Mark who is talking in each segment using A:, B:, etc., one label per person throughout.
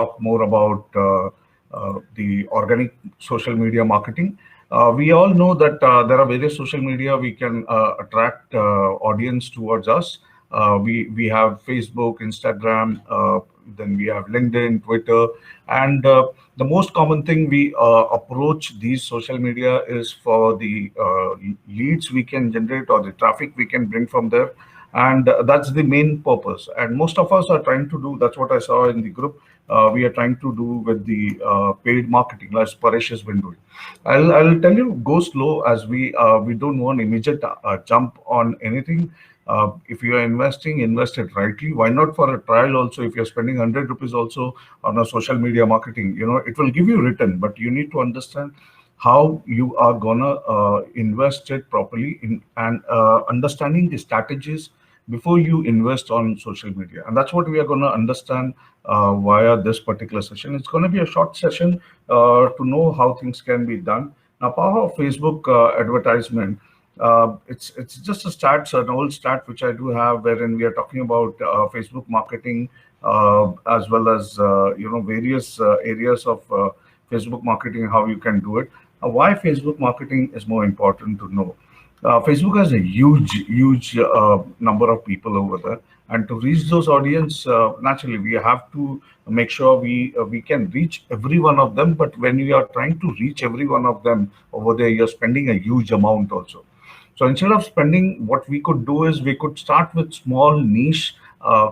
A: talk more about the organic social media marketing. We all know that there are various social media we can attract audience towards us. We have Facebook, Instagram, then we have LinkedIn, Twitter, and the most common thing we approach these social media is for the leads we can generate or the traffic we can bring from there, and that's the main purpose. And most of us are trying to do, that's what I saw in the group, we are trying to do with the paid marketing, as Paresh has been doing. I'll tell you, go slow, as we don't want immediate jump on anything. If you are investing, invest it rightly. Why not for a trial also? If you're spending 100 rupees also on a social media marketing, it will give you return, but you need to understand how you are gonna invest it properly in, and understanding the strategies before you invest on social media. And that's what we are going to understand via this particular session. It's going to be a short session to know how things can be done. Now, power of Facebook advertisement. It's just a stats, an old stat which I do have, wherein we are talking about Facebook marketing, as well as various areas of Facebook marketing, how you can do it. Why Facebook marketing is more important to know. Facebook has a huge number of people over there, and to reach those audience, naturally we have to make sure we can reach every one of them. But when you are trying to reach every one of them over there, you're spending a huge amount also. So instead of spending, what we could do is we could start with small niche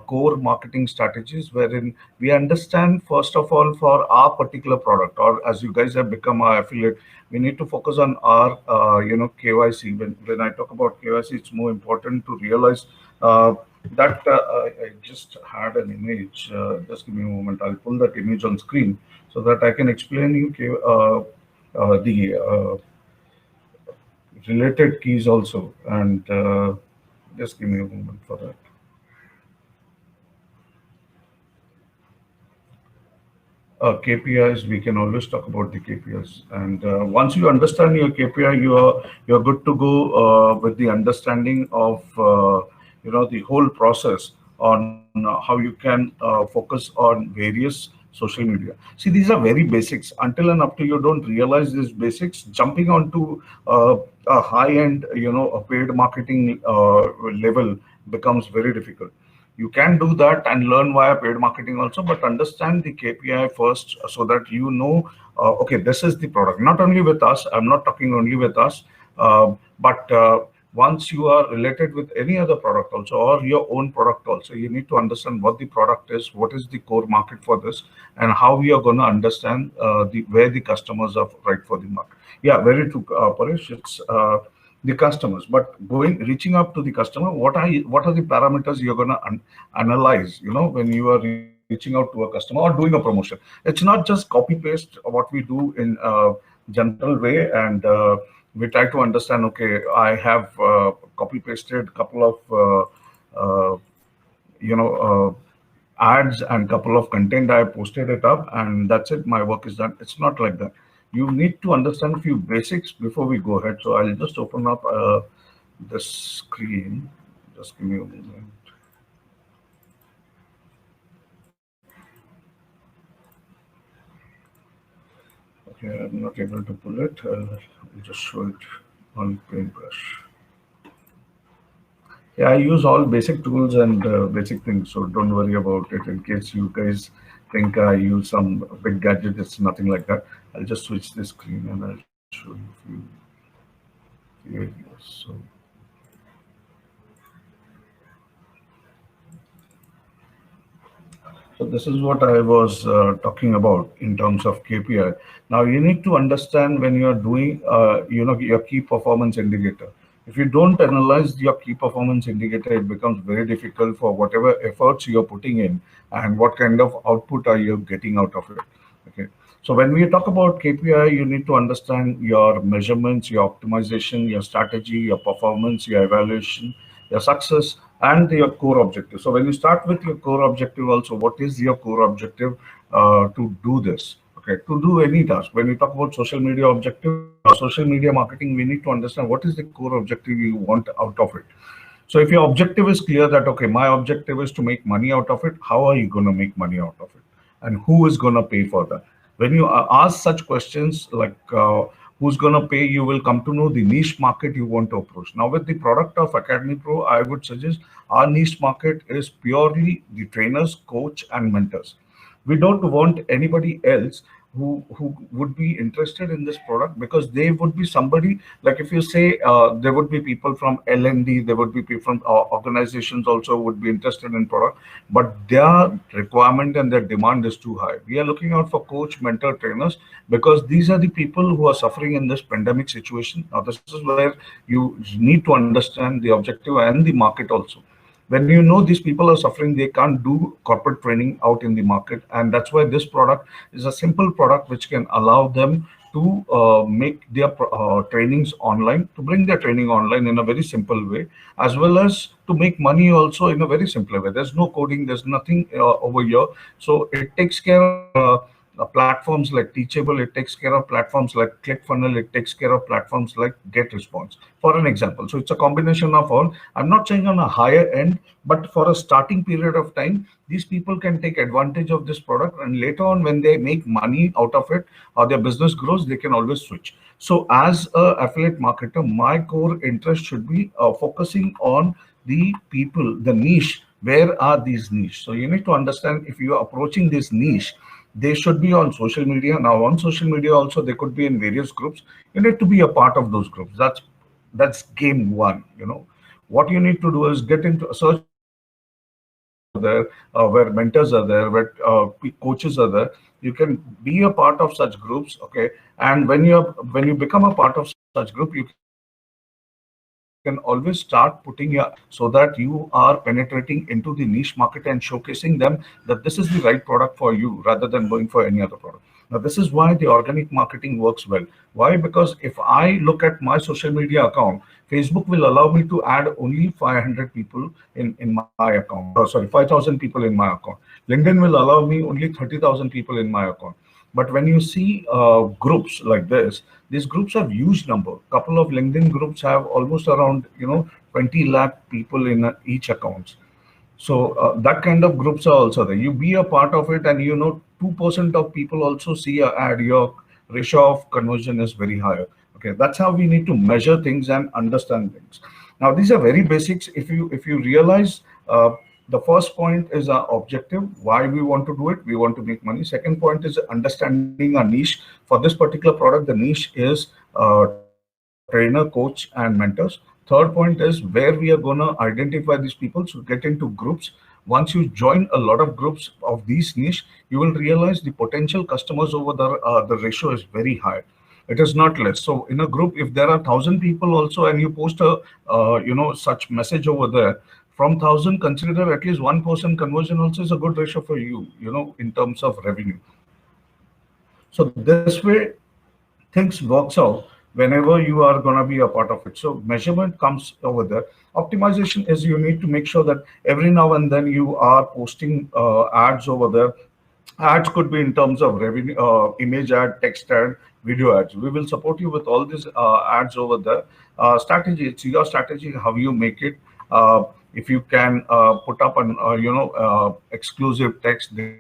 A: core marketing strategies, wherein we understand, first of all, for our particular product, or as you guys have become our affiliate, we need to focus on our KYC. When I talk about KYC, it's more important to realize that I just had an image. Just give me a moment. I'll pull that image on screen so that I can explain you the related keys also. And just give me a moment for that. KPIs, we can always talk about the KPIs. And once you understand your KPI, you're good to go with the understanding of the whole process on how you can focus on various social media. See, these are very basics. Until and up to you don't realize these basics, jumping onto a high-end, a paid marketing level becomes very difficult. You can do that and learn via paid marketing also, but understand the KPI first, so that okay, this is the product. Not only with us, I'm not talking only with us, but once you are related with any other product also, or your own product also, you need to understand what the product is, what is the core market for this, and how we are going to understand where the customers are right for the market. Yeah, very true, Paresh. It's the customers, but reaching up to the customer, what are the parameters you're going to analyze when you are reaching out to a customer or doing a promotion. It's not just copy paste what we do in a general way, and we try to understand, okay, I have copy pasted couple of ads and couple of content, I posted it up, and that's it, my work is done. It's not like that. You need to understand a few basics before we go ahead. So I'll just open up the screen. Just give me a moment. Okay, I'm not able to pull it. I'll just show it on Paintbrush. Yeah, I use all basic tools and basic things, so don't worry about it. In case you guys think I use some big gadget, it's nothing like that. I'll just switch the screen and I'll show you a few areas. So this is what I was talking about in terms of KPI. Now you need to understand, when you are doing, your key performance indicator. If you don't analyze your key performance indicator, it becomes very difficult for whatever efforts you're putting in and what kind of output are you getting out of it. Okay. So when we talk about KPI, you need to understand your measurements, your optimization, your strategy, your performance, your evaluation, your success, and your core objective. So when you start with your core objective also, what is your core objective to do this? Okay, to do any task. When we talk about social media objective, social media marketing, we need to understand what is the core objective you want out of it. So if your objective is clear that, okay, my objective is to make money out of it, how are you going to make money out of it? and who is going to pay for that. When you ask such questions like who's going to pay, you will come to know the niche market you want to approach. Now, with the product of Academy Pro, I would suggest our niche market is purely the trainers, coach, and mentors. We don't want anybody else who would be interested in this product, because they would be somebody like, if you say there would be people from L&D, there would be people from organizations also would be interested in product, but their requirement and their demand is too high. We are looking out for coach, mentor, trainers, because these are the people who are suffering in this pandemic situation. Now, this is where you need to understand the objective and the market also. When you know these people are suffering, they can't do corporate training out in the market, and that's why this product is a simple product which can allow them to make their trainings online, to bring their training online in a very simple way, as well as to make money also in a very simple way. There's no coding, there's nothing over here. So it takes care of platforms like Teachable, it takes care of platforms like ClickFunnels, it takes care of platforms like GetResponse, for an example. So it's a combination of all. I'm not saying on a higher end, but for a starting period of time, these people can take advantage of this product, and later on when they make money out of it or their business grows, they can always switch. So as a affiliate marketer, my core interest should be focusing on the people, the niche. Where are these niche? So you need to understand, if you are approaching this niche, they should be on social media. Now, on social media also, they could be in various groups. You need to be a part of those groups. That's game one. What you need to do is get into a search there, where mentors are there, where coaches are there. You can be a part of such groups, okay? And when you become a part of such group, you can always start putting your ad so that you are penetrating into the niche market and showcasing them that this is the right product for you, rather than going for any other product. Now, this is why the organic marketing works well. Why? Because if I look at my social media account, Facebook will allow me to add only 500 people in my account. Oh, sorry, 5,000 people in my account. LinkedIn will allow me only 30,000 people in my account. But when you see groups like this, these groups have huge number. Couple of LinkedIn groups have almost around 20 lakh people in each account. So that kind of groups are also there. You be a part of it, and 2% of people also see a ad. Your ratio of conversion is very high. Okay, that's how we need to measure things and understand things. Now, these are very basics. If you realize, the first point is our objective, why we want to do it. We want to make money. Second point is understanding a niche. For this particular product, the niche is trainer, coach, and mentors. Third point is where we are going to identify these people to get into groups. Once you join a lot of groups of these niche, you will realize the potential customers over there, the ratio is very high. It is not less. So in a group, if there are 1,000 people also, and you post a such message over there, from 1,000, consider at least 1% conversion also is a good ratio for you, in terms of revenue. So this way, things works out whenever you are going to be a part of it. So measurement comes over there. Optimization is, you need to make sure that every now and then you are posting ads over there. Ads could be in terms of revenue, image ad, text ad, video ads. We will support you with all these ads over there. Strategy, it's your strategy how you make it. If you can put up an exclusive text, the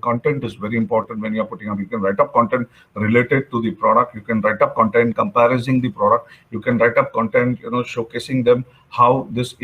A: content is very important when you're putting up. You can write up content related to the product. You can write up content comparing the product. You can write up content showcasing them how this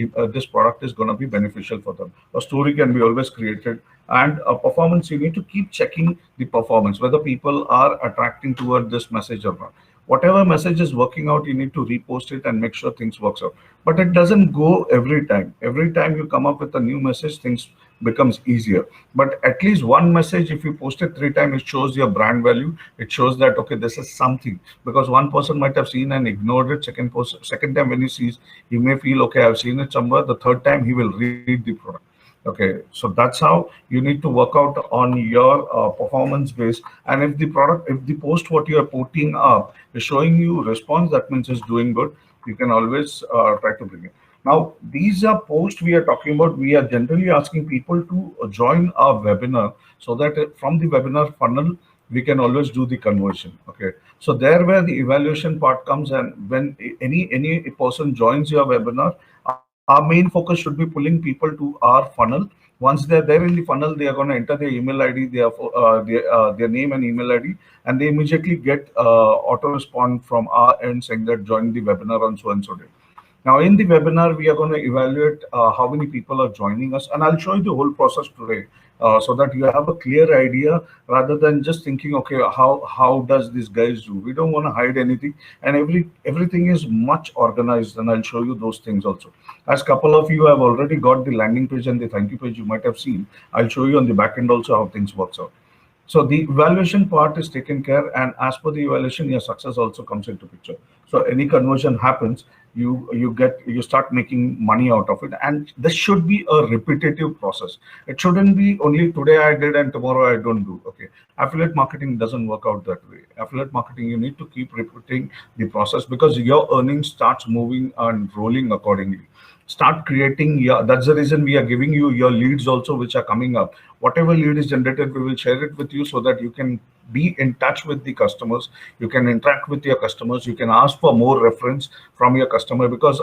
A: product is going to be beneficial for them. A story can be always created. And performance, you need to keep checking the performance, whether people are attracting toward this message or not. Whatever message is working out, you need to repost it and make sure things works out. But it doesn't go every time. Every time you come up with a new message, things becomes easier. But at least one message, if you post it 3 times, it shows your brand value. It shows that, okay, this is something. Because one person might have seen and ignored it. Second time when he sees, he may feel, okay, I've seen it somewhere. The third time he will read the product. Okay, so that's how you need to work out on your performance base. And if the post what you are putting up is showing you response, that means it's doing good. You can always try to bring it. Now, these are posts we are talking about. We are generally asking people to join our webinar, so that from the webinar funnel, we can always do the conversion. Okay, so there where the evaluation part comes, and when any person joins your webinar, our main focus should be pulling people to our funnel Once they're there in the funnel, they are going to enter their email ID, their name and email ID, and they immediately get auto respond from our end saying that join the webinar on so and so day. Now, in the webinar, we are going to evaluate how many people are joining us, and I'll show you the whole process today, so that you have a clear idea rather than just thinking, okay, how does this guys do? We don't want to hide anything, and everything is much organized, and I'll show you those things also. As couple of you have already got the landing page and the thank you page, you might have seen. I'll show you on the back end also how things works out. So the evaluation part is taken care, and as per the evaluation, your success also comes into picture. So any conversion happens, you start making money out of it, and this should be a repetitive process. It shouldn't be only today I did and tomorrow I don't do. Okay, affiliate marketing doesn't work out that way. Affiliate marketing, you need to keep repeating the process because your earnings starts moving and rolling accordingly. Start creating your, that's the reason we are giving you your leads also, which are coming up. Whatever lead is generated, we will share it with you so that you can be in touch with the customers, you can interact with your customers, you can ask for more reference from your customer. Because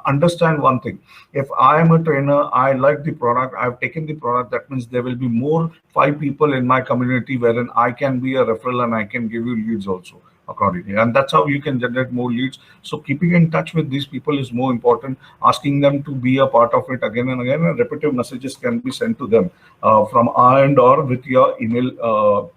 A: understand one thing, if I am a trainer, I like the product, I've taken the product, that means there will be more 5 people in my community wherein I can be a referral and I can give you leads also accordingly, and that's how you can generate more leads. So keeping in touch with these people is more important, asking them to be a part of it again and again, and repetitive messages can be sent to them from our end or with your email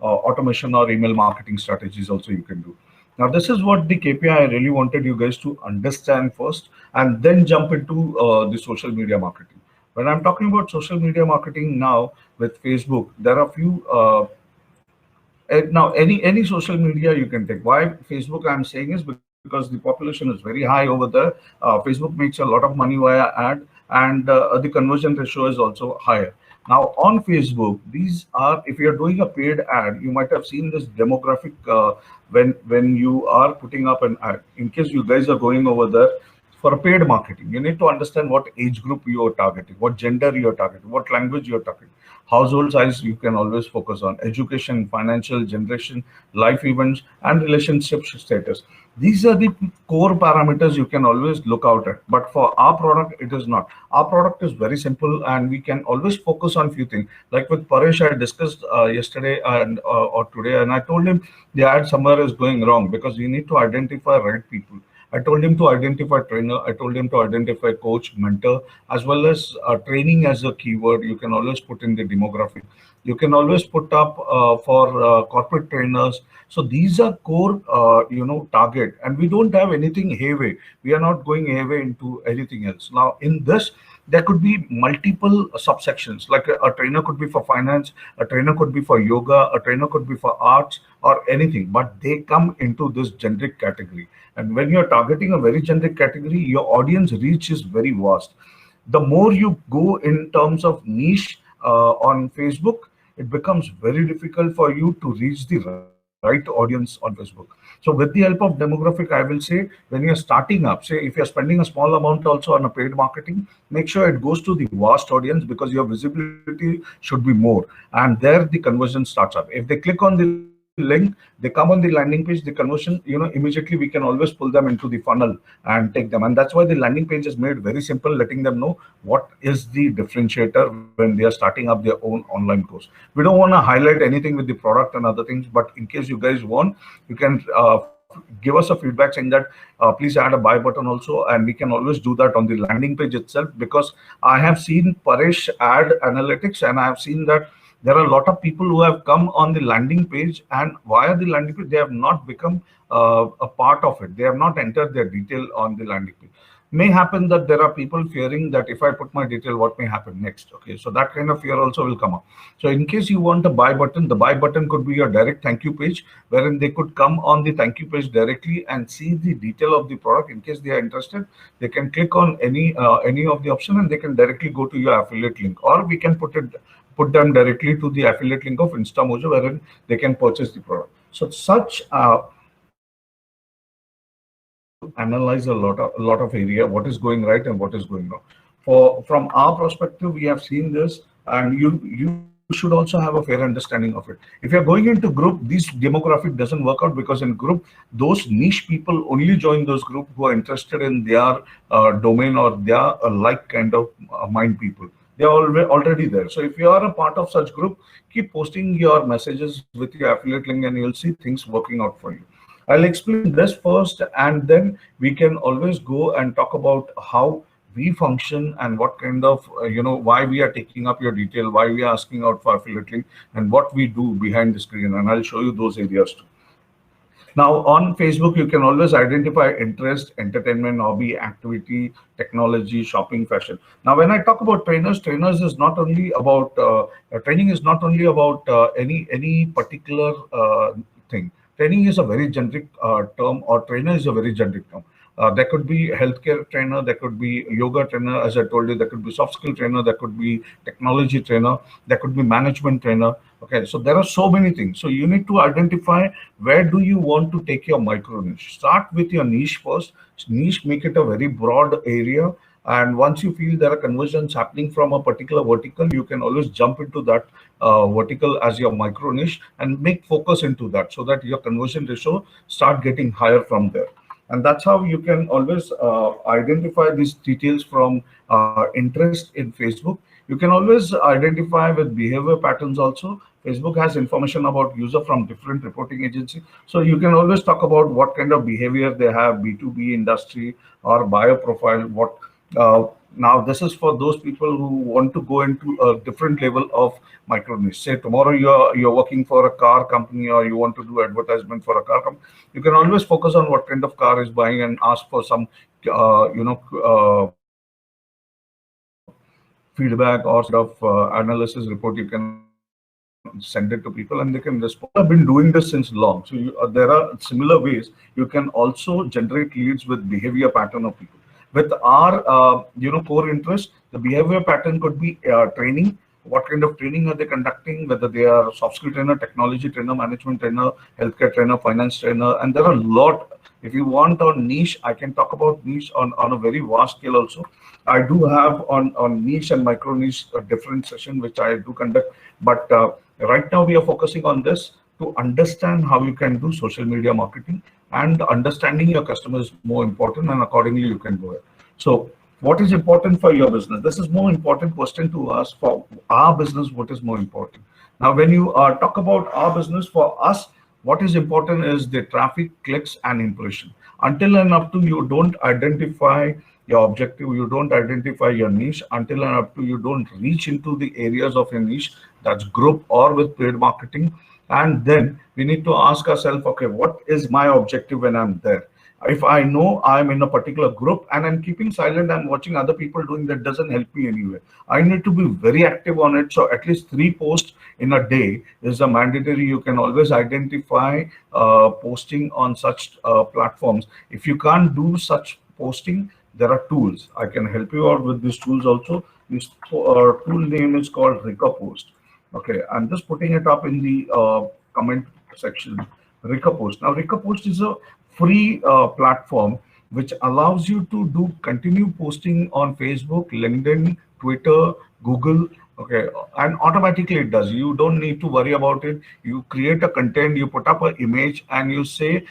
A: automation or email marketing strategies also you can do. Now this is what the KPI I really wanted you guys to understand first, and then jump into the social media marketing. When I'm talking about social media marketing now with Facebook, there are a few now any social media you can take. Why Facebook I'm saying is because the population is very high over there. Facebook makes a lot of money via ad, and the conversion ratio is also higher. Now on Facebook, these are, if you're doing a paid ad, you might have seen this demographic when you are putting up an ad. In case you guys are going over there for a paid marketing, you need to understand what age group you are targeting, what gender you are targeting, what language you are targeting, household size you can always focus on, education, financial, generation, life events, and relationship status. These are the core parameters you can always look out at. But for our product, it is not. Our product is very simple, and we can always focus on few things. Like with Paresh, I discussed yesterday and or today, and I told him the ad somewhere is going wrong because you need to identify right people. I told him to identify trainer. I told him to identify coach, mentor, as well as training as a keyword. You can always put in the demographic. You can always put up for corporate trainers. So these are core, target, and we don't have anything hayway. We are not going hayway into anything else. Now in this, there could be multiple subsections. Like a trainer could be for finance, a trainer could be for yoga, a trainer could be for arts or anything, but they come into this generic category. And when you're targeting a very generic category, your audience reach is very vast. The more you go in terms of niche on Facebook, it becomes very difficult for you to reach the right audience on Facebook. So with the help of demographic, I will say, when you're starting up, say if you're spending a small amount also on a paid marketing, make sure it goes to the vast audience, because your visibility should be more. And there the conversion starts up. If they click on the link, they come on the landing page, the conversion, immediately we can always pull them into the funnel and take them. And that's why the landing page is made very simple, letting them know what is the differentiator when they are starting up their own online course. We don't want to highlight anything with the product and other things, but in case you guys want, you can give us a feedback saying that please add a buy button also, and we can always do that on the landing page itself. Because I have seen Paresh ad analytics, and I have seen that there are a lot of people who have come on the landing page, and via the landing page, they have not become a part of it. They have not entered their detail on the landing page. May happen that there are people fearing that if I put my detail, what may happen next? Okay, so that kind of fear also will come up. So in case you want a buy button, the buy button could be your direct thank you page, wherein they could come on the thank you page directly and see the detail of the product. In case they are interested, they can click on any of the option, and they can directly go to your affiliate link, or we can put them directly to the affiliate link of InstaMojo, wherein they can purchase the product. So such analyze a lot of area, what is going right and what is going wrong. From our perspective, we have seen this, and you should also have a fair understanding of it. If you're going into group, this demographic doesn't work out, because in group, those niche people only join those group who are interested in their domain or their like kind of mind people. They're already there. So if you are a part of such group, keep posting your messages with your affiliate link and you'll see things working out for you. I'll explain this first, and then we can always go and talk about how we function and what kind of, why we are taking up your detail, why we are asking out for affiliate link, and what we do behind the screen. And I'll show you those areas too. Now, on Facebook, you can always identify interest, entertainment, hobby, activity, technology, shopping, fashion. Now, when I talk about trainers is not only about training is not only about any particular thing. Training is a very generic term, or trainer is a very generic term. There could be healthcare trainer, there could be yoga trainer, as I told you, there could be soft skill trainer, there could be technology trainer, there could be management trainer. Okay, so there are so many things. So you need to identify where do you want to take your micro niche. Start with your niche first. Niche, make it a very broad area. And once you feel there are conversions happening from a particular vertical, you can always jump into that vertical as your micro niche and make focus into that, so that your conversion ratio start getting higher from there. And that's how you can always identify these details from interest in Facebook. You can always identify with behavior patterns also. Facebook has information about user from different reporting agencies. So you can always talk about what kind of behavior they have, B2B industry or buyer profile. Now this is for those people who want to go into a different level of micro niche. Say tomorrow you're working for a car company, or you want to do advertisement for a car company. You can always focus on what kind of car is buying and ask for some feedback or sort of analysis report. You can send it to people and they can respond. I've been doing this since long. So there are similar ways you can also generate leads with behavior pattern of people. With our core interest, the behavior pattern could be training. What kind of training are they conducting? Whether they are soft skill trainer, technology trainer, management trainer, healthcare trainer, finance trainer, and there are a lot. If you want on niche, I can talk about niche on a very vast scale also. I do have on niche and micro niche a different session which I do conduct, but right now we are focusing on this to understand how you can do social media marketing, and understanding your customers is more important, and accordingly you can go ahead. So what is important for your business? This is more important question to us. For our business, what is more important? Now, when you talk about our business, for us, what is important is the traffic, clicks, and impression. Until and up to you don't identify your objective, you don't identify your niche, until and up to you don't reach into the areas of your niche, that's group or with paid marketing. And then we need to ask ourselves, okay, what is my objective when I'm there? If I know I'm in a particular group and I'm keeping silent, I'm watching other people doing, that doesn't help me anyway. I need to be very active on it. So at least 3 posts in a day is a mandatory. You can always identify posting on such platforms. If you can't do such posting, there are tools. I can help you out with these tools also. This tool name is called RicaPost. Okay, I'm just putting it up in the comment section. RicaPost. Now, RicaPost is a free platform which allows you to do continue posting on Facebook, LinkedIn, Twitter, Google. Okay, and automatically it does. You don't need to worry about it. You create a content, you put up an image, and you say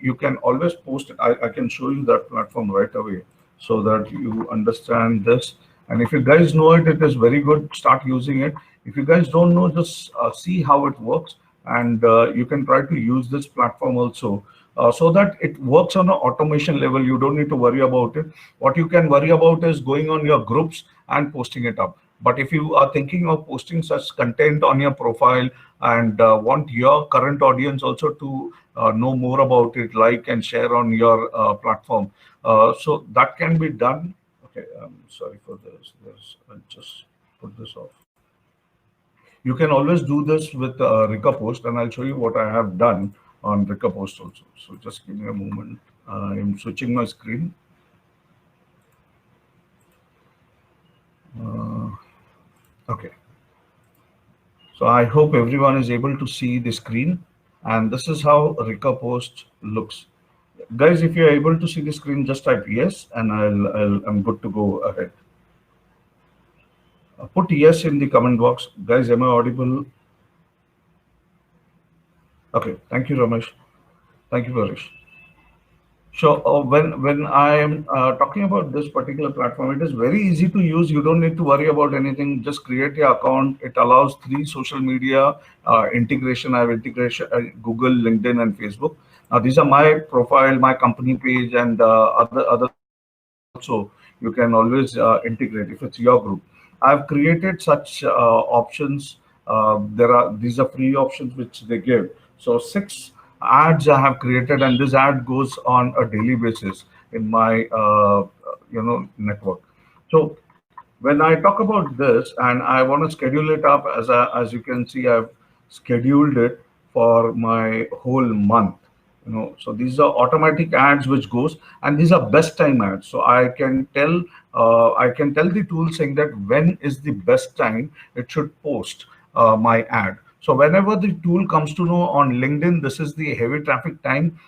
A: you can always post it. I can show you that platform right away so that you understand this. And if you guys know it, it is very good. Start using it. If you guys don't know, just see how it works, and you can try to use this platform also. So that it works on an automation level. You don't need to worry about it. What you can worry about is going on your groups and posting it up. But if you are thinking of posting such content on your profile and want your current audience also to know more about it, like and share on your platform, so that can be done. Okay, sorry for this. I'll just put this off. You can always do this with RicaPost, and I'll show you what I have done on RicaPost also. So just give me a moment. I'm switching my screen. Okay. So I hope everyone is able to see the screen, and this is how RicaPost looks. Guys, if you're able to see the screen, just type yes, and I'm good to go ahead. Put yes in the comment box. Guys, am I audible? Okay, thank you, Ramesh. Thank you, Varish. So when I am talking about this particular platform, it is very easy to use. You don't need to worry about anything. Just create your account. It allows three social media integration. I have integration Google, LinkedIn, and Facebook. Now these are my profile, my company page, and other things also. You can always integrate if it's your group. I've created such options. These are free options which they give. So six ads I have created, and this ad goes on a daily basis in my network. So when I talk about this, and I want to schedule it up, as you can see, I've scheduled it for my whole month. So these are automatic ads which goes, and these are best time ads. So I can tell the tool saying that when is the best time it should post my ad. So whenever the tool comes to know on LinkedIn, this is the heavy traffic time,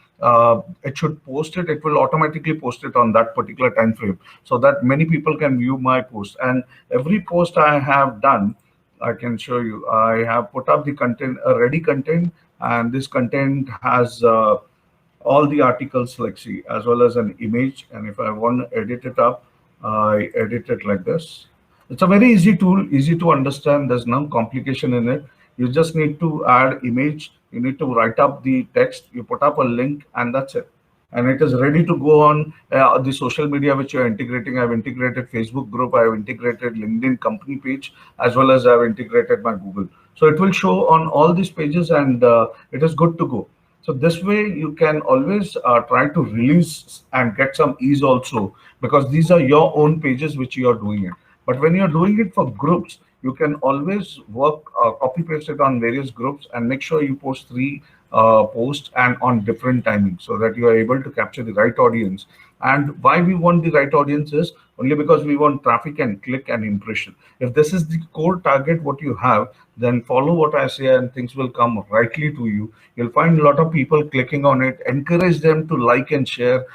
A: it should post it. It will automatically post it on that particular time frame, so that many people can view my post. And every post I have done, I can show you. I have put up the content, a ready content, and this content has all the articles, like see, as well as an image. And if I want to edit it up, I edit it like this. It's a very easy tool, easy to understand. There's no complication in it. You just need to add image. You need to write up the text. You put up a link, and that's it. And it is ready to go on the social media which you're integrating. I've integrated Facebook group. I've integrated LinkedIn company page, as well as I've integrated my Google. So it will show on all these pages, and it is good to go. So this way you can always try to release and get some ease also, because these are your own pages which you are doing it. But when you're doing it for groups, you can always work, copy paste it on various groups, and make sure you post three posts and on different timings, so that you are able to capture the right audience. And why we want the right audience is only because we want traffic and click and impression. If this is the core target what you have, then follow what I say and things will come rightly to you. You'll find a lot of people clicking on it. Encourage them to like and share.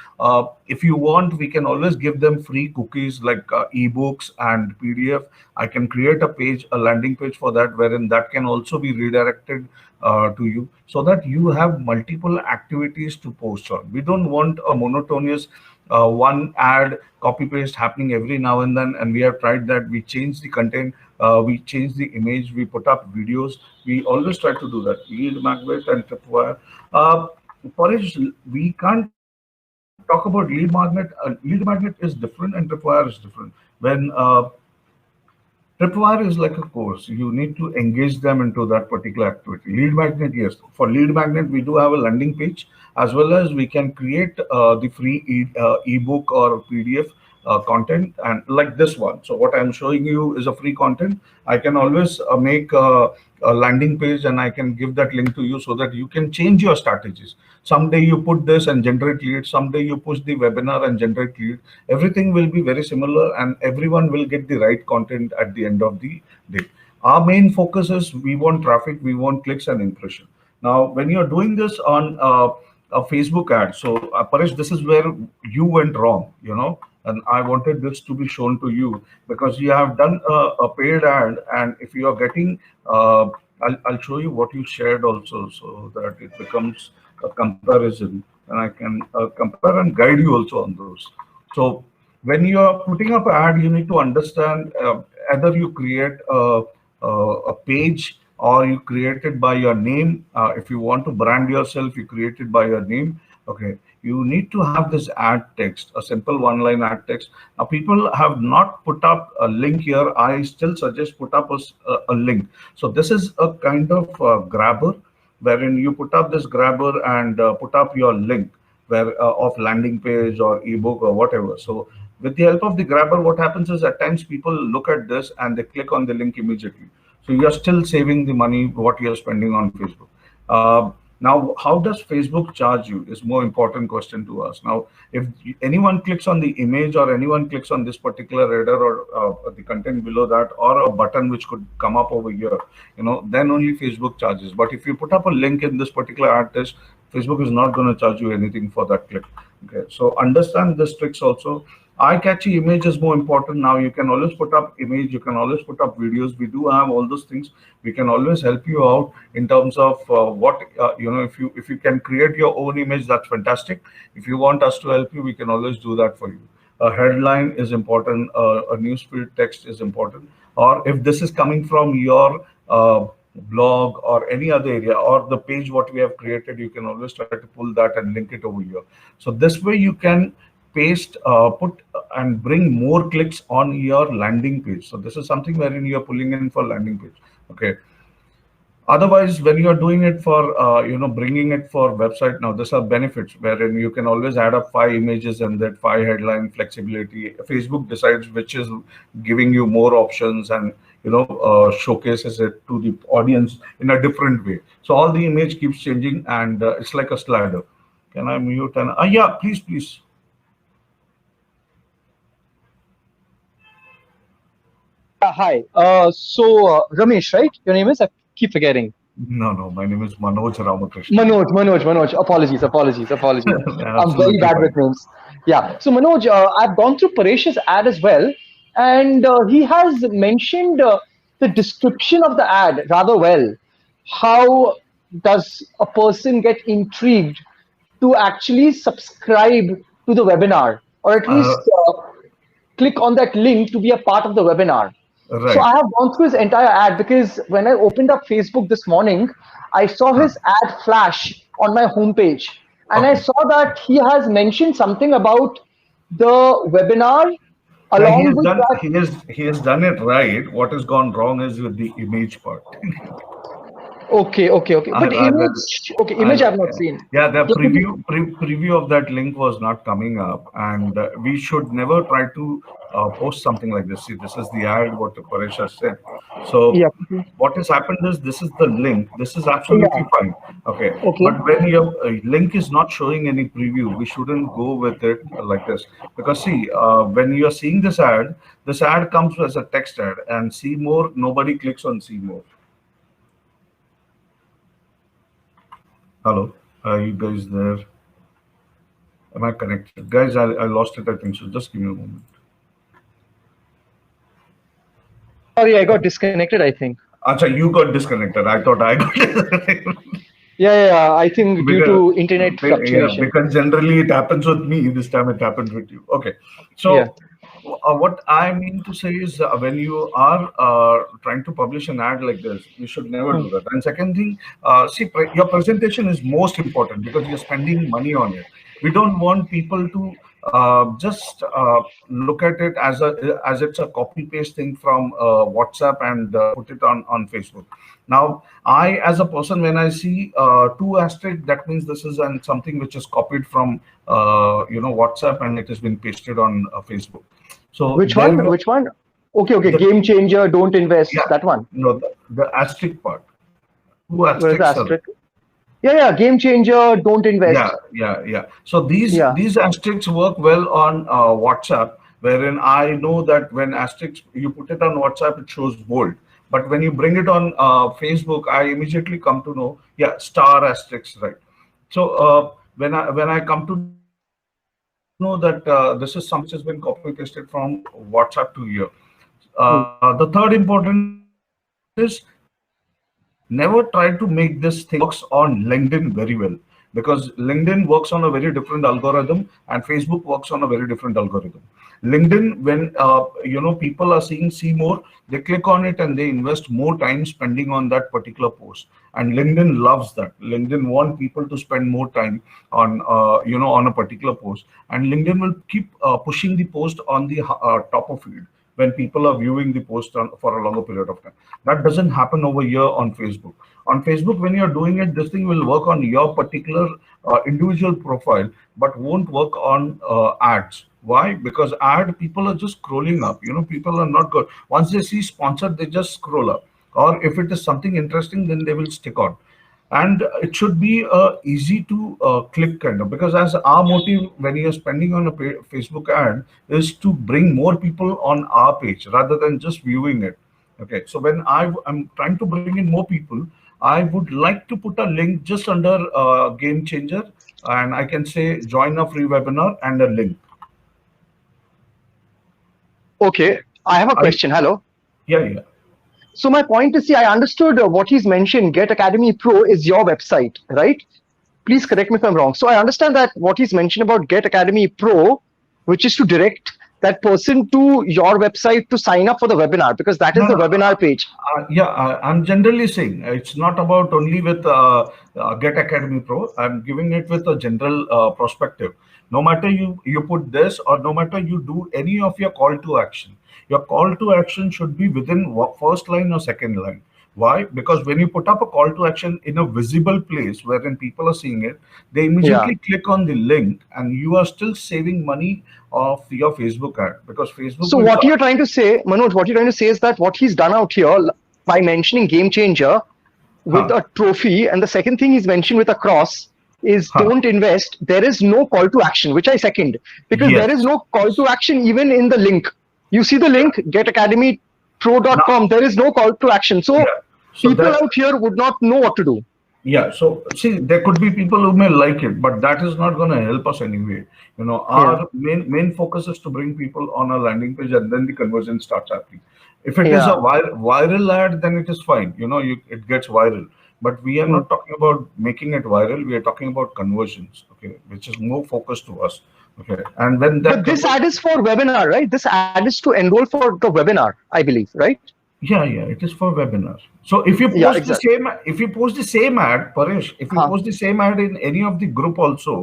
A: If you want, we can always give them free cookies like ebooks and PDF. I can create a page, a landing page for that, wherein that can also be redirected to you, so that you have multiple activities to post on. We don't want a monotonous one ad copy paste happening every now and then. And we have tried that. We change the content, we change the image, we put up videos. We always try to do that. Lead magnet and tripwire. Paresh, we can't talk about lead magnet. Lead magnet is different and tripwire is different. When Tripwire is like a course. You need to engage them into that particular activity. Lead magnet, yes. For lead magnet, we do have a landing page, as well as we can create the free ebook or PDF content, and like this one. So what I'm showing you is a free content. I can always make a landing page, and I can give that link to you, so that you can change your strategies. Someday you put this and generate leads. Someday you push the webinar and generate leads. Everything will be very similar, and everyone will get the right content at the end of the day. Our main focus is we want traffic, we want clicks and impression. Now, when you're doing this on a Facebook ad, so Paresh, this is where you went wrong, and I wanted this to be shown to you, because you have done a paid ad, and if you are getting, I'll show you what you shared also, so that it becomes a comparison, and I can compare and guide you also on those. So when you are putting up an ad, you need to understand either you create a page, or you create it by your name. If you want to brand yourself, you create it by your name. Okay, you need to have this ad text, a simple one-line ad text. Now, people have not put up a link here. I still suggest put up a link. So this is a kind of grabber, wherein you put up this grabber and put up your link of landing page or ebook or whatever. So with the help of the grabber, what happens is at times people look at this and they click on the link immediately. So you're still saving the money what you're spending on Facebook. Now, how does Facebook charge you is more important question to us. Now, if anyone clicks on the image, or anyone clicks on this particular header, or the content below that, or a button which could come up over here, then only Facebook charges. But if you put up a link in this particular ad test, Facebook is not going to charge you anything for that click. Okay, so understand this tricks also. eye-catchy image is more important now. You can always put up image, you can always put up videos. We do have all those things. We can always help you out in terms of what if you can create your own image, that's fantastic. If you want us to help you, we can always do that for you. A headline is important, a newsfeed text is important, or if this is coming from your blog or any other area or the page what we have created, you can always try to pull that and link it over here. So this way you can paste, put and bring more clicks on your landing page. So this is something wherein you're pulling in for landing page. Okay. Otherwise, when you are doing it for, bringing it for website, now these are benefits wherein you can always add up 5 images and that 5 headline flexibility. Facebook decides which is giving you more options and, showcases it to the audience in a different way. So all the image keeps changing and it's like a slider. Can I mute? And yeah, please, please.
B: Hi. Ramesh, right? Your name is? I keep forgetting.
A: No, no, my name is Manoj Ramakrishnan.
B: Manoj. Apologies. I'm very
A: Absolutely
B: bad with
A: fine.
B: names. Yeah. So Manoj, I've gone through Paresh's ad as well, and he has mentioned the description of the ad rather well. How does a person get intrigued to actually subscribe to the webinar, or at least
A: Uh,
B: click on that link to be a part of the webinar? So
A: right.
B: I have gone through his entire ad because when I opened up Facebook this morning, I saw
A: Huh.
B: his ad flash on my homepage. And I
A: Okay.
B: saw that he has mentioned something about the webinar
A: Yeah, he
B: along
A: has
B: with
A: done.
B: that.
A: He has done it right. What has gone wrong is with the image part.
B: Okay. But
A: I will.
B: image
A: I'll,
B: I've not seen.
A: yeah, the
B: So could you,
A: preview of that link was not coming up, and we should never try to post something like this. See, this is the ad what Paresh has said. So
B: yeah,
A: what has happened is this is the link. This is
B: yeah,
A: absolutely fine. Okay,
B: okay.
A: but when your link is not showing any preview, we shouldn't go with it like this because see, when you are seeing this ad comes as a text ad, and see more. Nobody clicks on see more. Hello, are you guys there? Am I connected? Guys, I lost it, I think so. Just give me a moment.
B: Sorry, I got disconnected, I think.
A: Acha, you got disconnected. I thought I got disconnected.
B: Yeah. I think due
A: because,
B: to internet
A: yeah,
B: fluctuation.
A: because generally it happens with me. This time it happened with you. Okay.
B: Yeah.
A: So, what I mean to say is when you are trying to publish an ad like this, you should never
B: Hmm.
A: do that. And second thing, see, your presentation is most important because you're spending money on it. We don't want people to just look at it as it's a copy paste thing from WhatsApp and put it on Facebook. Now, I as a person, when I see two asterisk, that means this is something which is copied from WhatsApp and it has been pasted on Facebook. So
B: Which
A: there
B: one?
A: will
B: Which one? Okay.
A: the
B: Game changer, don't invest.
A: yeah
B: That one.
A: no the asterisk part, two
B: Where's the
A: asterisks are there.
B: asterisk? Yeah. Game changer, don't invest.
A: Yeah. So these
B: Yeah.
A: these asterisks work well on WhatsApp, wherein I know that when asterisk you put it on WhatsApp, it shows bold. But when you bring it on Facebook, I immediately come to know, yeah, star asterisk, right? So when I come to know that this is something which has been copy pasted from WhatsApp to here. The
B: Hmm.
A: third important is never try to make this thing works on LinkedIn very well because LinkedIn works on a very different algorithm and Facebook works on a very different algorithm. LinkedIn, when people are seeing see more, they click on it and they invest more time spending on that particular post. And LinkedIn loves that. LinkedIn want people to spend more time on on a particular post, and LinkedIn will keep pushing the post on the top of feed when people are viewing the post for a longer period of time. That doesn't happen over here on Facebook. On Facebook, when you're doing it, this thing will work on your particular individual profile, but won't work on ads. Why? Because ad people are just scrolling up. People are not good. Once they see sponsored, they just scroll up. Or if it is something interesting, then they will stick on. And it should be easy to click kind of, because as our motive when you're spending on a Facebook ad is to bring more people on our page rather than just viewing it. Okay, so when I'm trying to bring in more people, I would like to put a link just under Game Changer, and I can say join a free webinar and a link.
B: Okay, I have a
A: I,
B: question. Hello.
A: yeah.
B: So my point is, see, I understood what he's mentioned. Get Academy Pro is your website, right? Please correct me if I'm wrong. So I understand that what he's mentioned about Get Academy Pro, which is to direct that person to your website to sign up for the webinar, because that is
A: No,
B: the
A: no.
B: webinar page.
A: Yeah, I'm generally saying it's not about only with Get Academy Pro. I'm giving it with a general perspective. No matter you put this, or no matter you do any of your call to action, your call to action should be within first line or second line. Why? Because when you put up a call to action in a visible place wherein people are seeing it, they
B: Yeah.
A: immediately click on the link, and you are still saving money of your Facebook ad, because Facebook
B: So
A: will
B: what
A: charge.
B: you're trying to say, Manoj, what you're trying to say is that what he's done out here by mentioning Game Changer with
A: Huh,
B: a trophy, and the second thing he's mentioned with a cross is
A: huh.
B: don't invest. There is no call to action, which I second, because there is
A: Yes.
B: no call to action even in the link. You see the
A: Yeah.
B: link,
A: Now,
B: getacademypro.com, there is no call to action. So
A: yeah. So
B: people
A: that,
B: out here would not know what to do.
A: yeah. So see, there could be people who may like it, but that is not going to help us anyway. You know,
B: Yeah.
A: our main focus is to bring people on a landing page, and then the conversion starts happening. If it is a
B: Yeah.
A: viral ad, then it is fine. You know, it gets viral. But we are
B: Mm.
A: not talking about making it viral. We are talking about conversions. Okay, which is more focused to us. Okay, and when that
B: But this
A: conversion.
B: ad is for webinar, right? This ad is to enroll for the webinar, I believe, right?
A: Yeah, it is for webinars. So if you
B: Yeah,
A: post the
B: exactly.
A: same, ad, Paresh, if you
B: Huh.
A: post the same ad in any of the group also,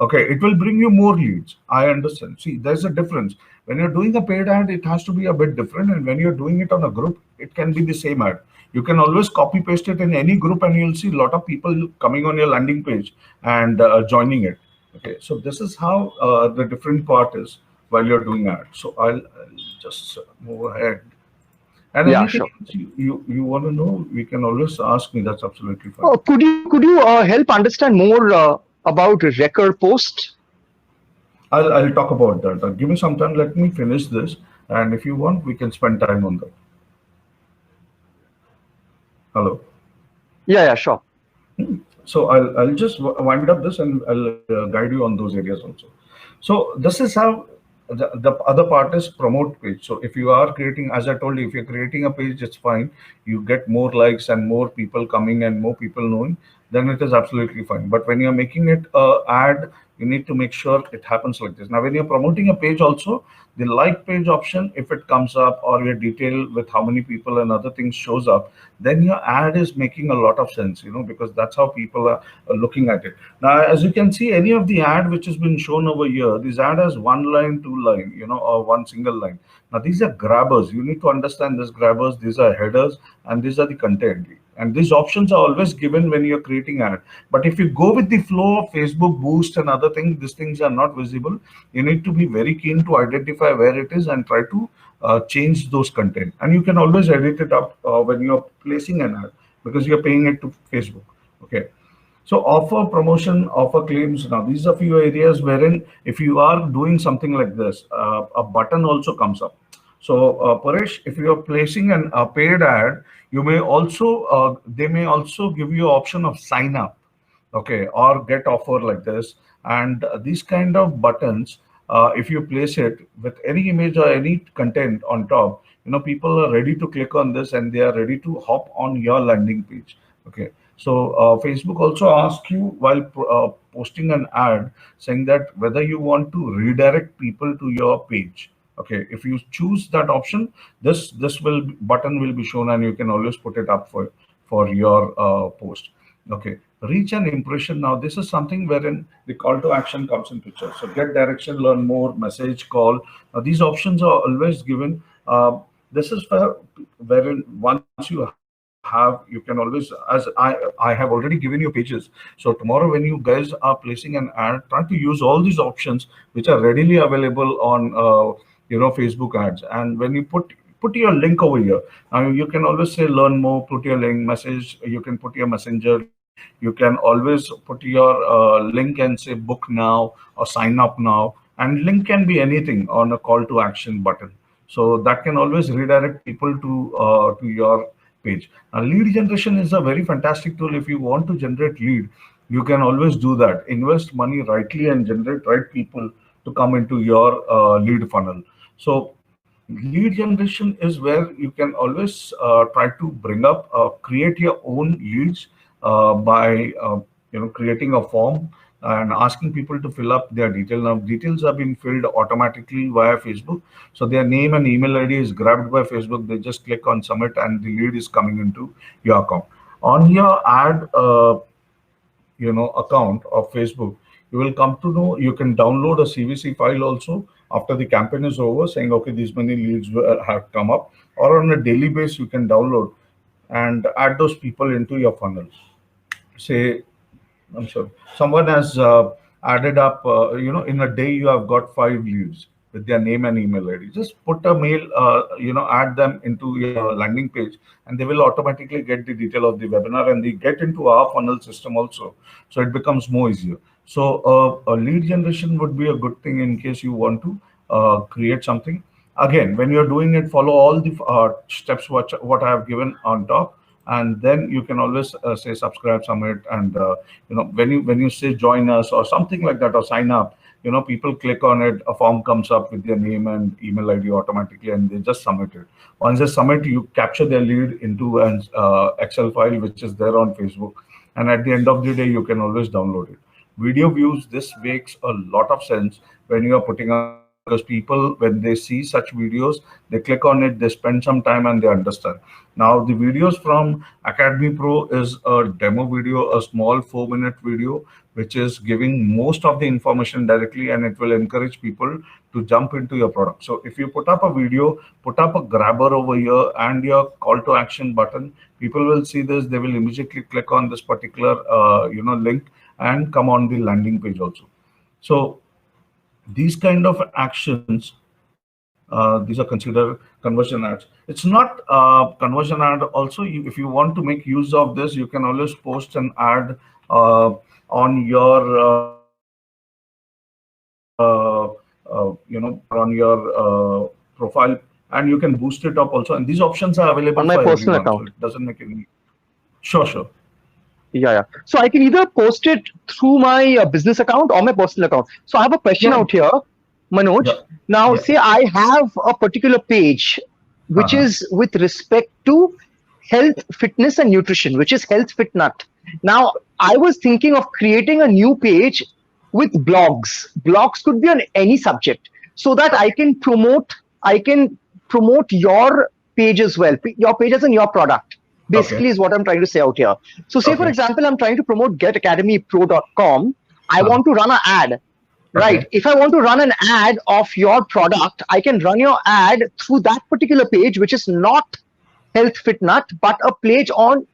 A: okay, it will bring you more leads. I understand. See, there's a difference. When you're doing a paid ad, it has to be a bit different, and when you're doing it on a group, it can be the same ad. You can always copy paste it in any group, and you'll see a lot of people coming on your landing page and joining it. Okay, so this is how the different part is while you're doing ad. So I'll just move ahead. And
B: Yeah,
A: anything
B: sure.
A: else you want to know, we can always ask me. That's absolutely fine.
B: Oh, could you help understand more about record post?
A: I'll talk about that. Give me some time. Let me finish this, and if you want, we can spend time on that. Hello.
B: Yeah, yeah, sure.
A: So I'll just wind up this, and I'll guide you on those areas also. So this is how the other part is promote page. So if you are creating, as I told you, if you're creating a page, it's fine. You get more likes and more people coming and more people knowing, then it is absolutely fine. But when you're making it a ad, you need to make sure it happens like this. Now, when you're promoting a page also, the like page option, if it comes up, or your detail with how many people and other things shows up, then your ad is making a lot of sense, because that's how people are looking at it. Now, as you can see, any of the ad which has been shown over here, this ad has one line, two line, or one single line. Now, these are grabbers. You need to understand these grabbers. These are headers, and these are the content. And these options are always given when you're creating ad. But if you go with the flow of Facebook Boost and other things, these things are not visible. You need to be very keen to identify where it is and try to change those content. And you can always edit it up when you're placing an ad, because you're paying it to Facebook. Okay. So offer promotion, offer claims. Now these are few areas wherein if you are doing something like this, a button also comes up. So Paresh, if you are placing a paid ad, you may also they may also give you option of sign up, okay, or get offer like this. And these kind of buttons, if you place it with any image or any content on top, people are ready to click on this, and they are ready to hop on your landing page. Okay. So Facebook also asks you while posting an ad, saying that whether you want to redirect people to your page. Okay, if you choose that option, this will button will be shown, and you can always put it up for your post. Okay, reach and impression. Now this is something wherein the call to action comes in picture. So get direction, learn more, message, call. Now these options are always given. This is wherein once you have, you can always, as I have already given you pages. So tomorrow when you guys are placing an ad, try to use all these options which are readily available on Facebook ads. And when you put your link over here, you can always say learn more, put your link, message, you can put your messenger, you can always put your link and say book now or sign up now. And link can be anything on a call to action button. So that can always redirect people to your page. Now, lead generation is a very fantastic tool. If you want to generate lead, you can always do that. Invest money rightly and generate right people to come into your lead funnel. So Lead generation is where you can always try to bring up, create your own leads by creating a form and asking people to fill up their details. Now details are being filled automatically via Facebook, so their name and email ID is grabbed by Facebook. They just click on submit and the lead is coming into your account. On your ad account of Facebook, you will come to know you can download a CVC file also after the campaign is over, saying okay, these many leads have come up, or on a daily basis you can download and add those people into your funnel. Say, I'm sorry, someone has added up, in a day you have got 5 leads with their name and email ID. Just put a mail, add them into your landing page, and they will automatically get the detail of the webinar, and they get into our funnel system also. So it becomes more easier. So a lead generation would be a good thing in case you want to create something. Again, when you're doing it, follow all the steps what I have given on top, and then you can always say subscribe, submit, and when you say join us or something like that or sign up, people click on it, a form comes up with their name and email ID automatically, and they just submit it. Once they submit, you capture their lead into an Excel file which is there on Facebook, and at the end of the day you can always download it. Video views, this makes a lot of sense when you are putting up, because people, when they see such videos, they click on it, they spend some time, and they understand. Now the videos from Academy Pro is a demo video, a small 4-minute video which is giving most of the information directly, and it will encourage people to jump into your product. So if you put up a video, put up a grabber over here and your call to action button, people will see this, they will immediately click on this particular link and come on the landing page also. So these kind of actions, these are considered conversion ads. It's not conversion ad also. If you want to make use of this, you can always post an ad on your profile, and you can boost it up also, and these options are available
B: on my
A: for
B: personal
A: everyone,
B: account.
A: so it doesn't make any. Sure.
B: Yeah. So I can either post it through my business account or my personal account. So I have a question out here, Manoj.
A: Yeah.
B: Now, say I have a particular page which is with respect to health, fitness, and nutrition, which is Health Fit Nut. Now, I was thinking of creating a new page with blogs. Blogs could be on any subject, so that I can promote your page as well, your page as in your product. Basically, is what I'm trying to say out here. So say, for example, I'm trying to promote getacademypro.com. I want to run an ad, right? If I want to run an ad of your product, I can run your ad through that particular page, which is not Health Fit Nut, but a page on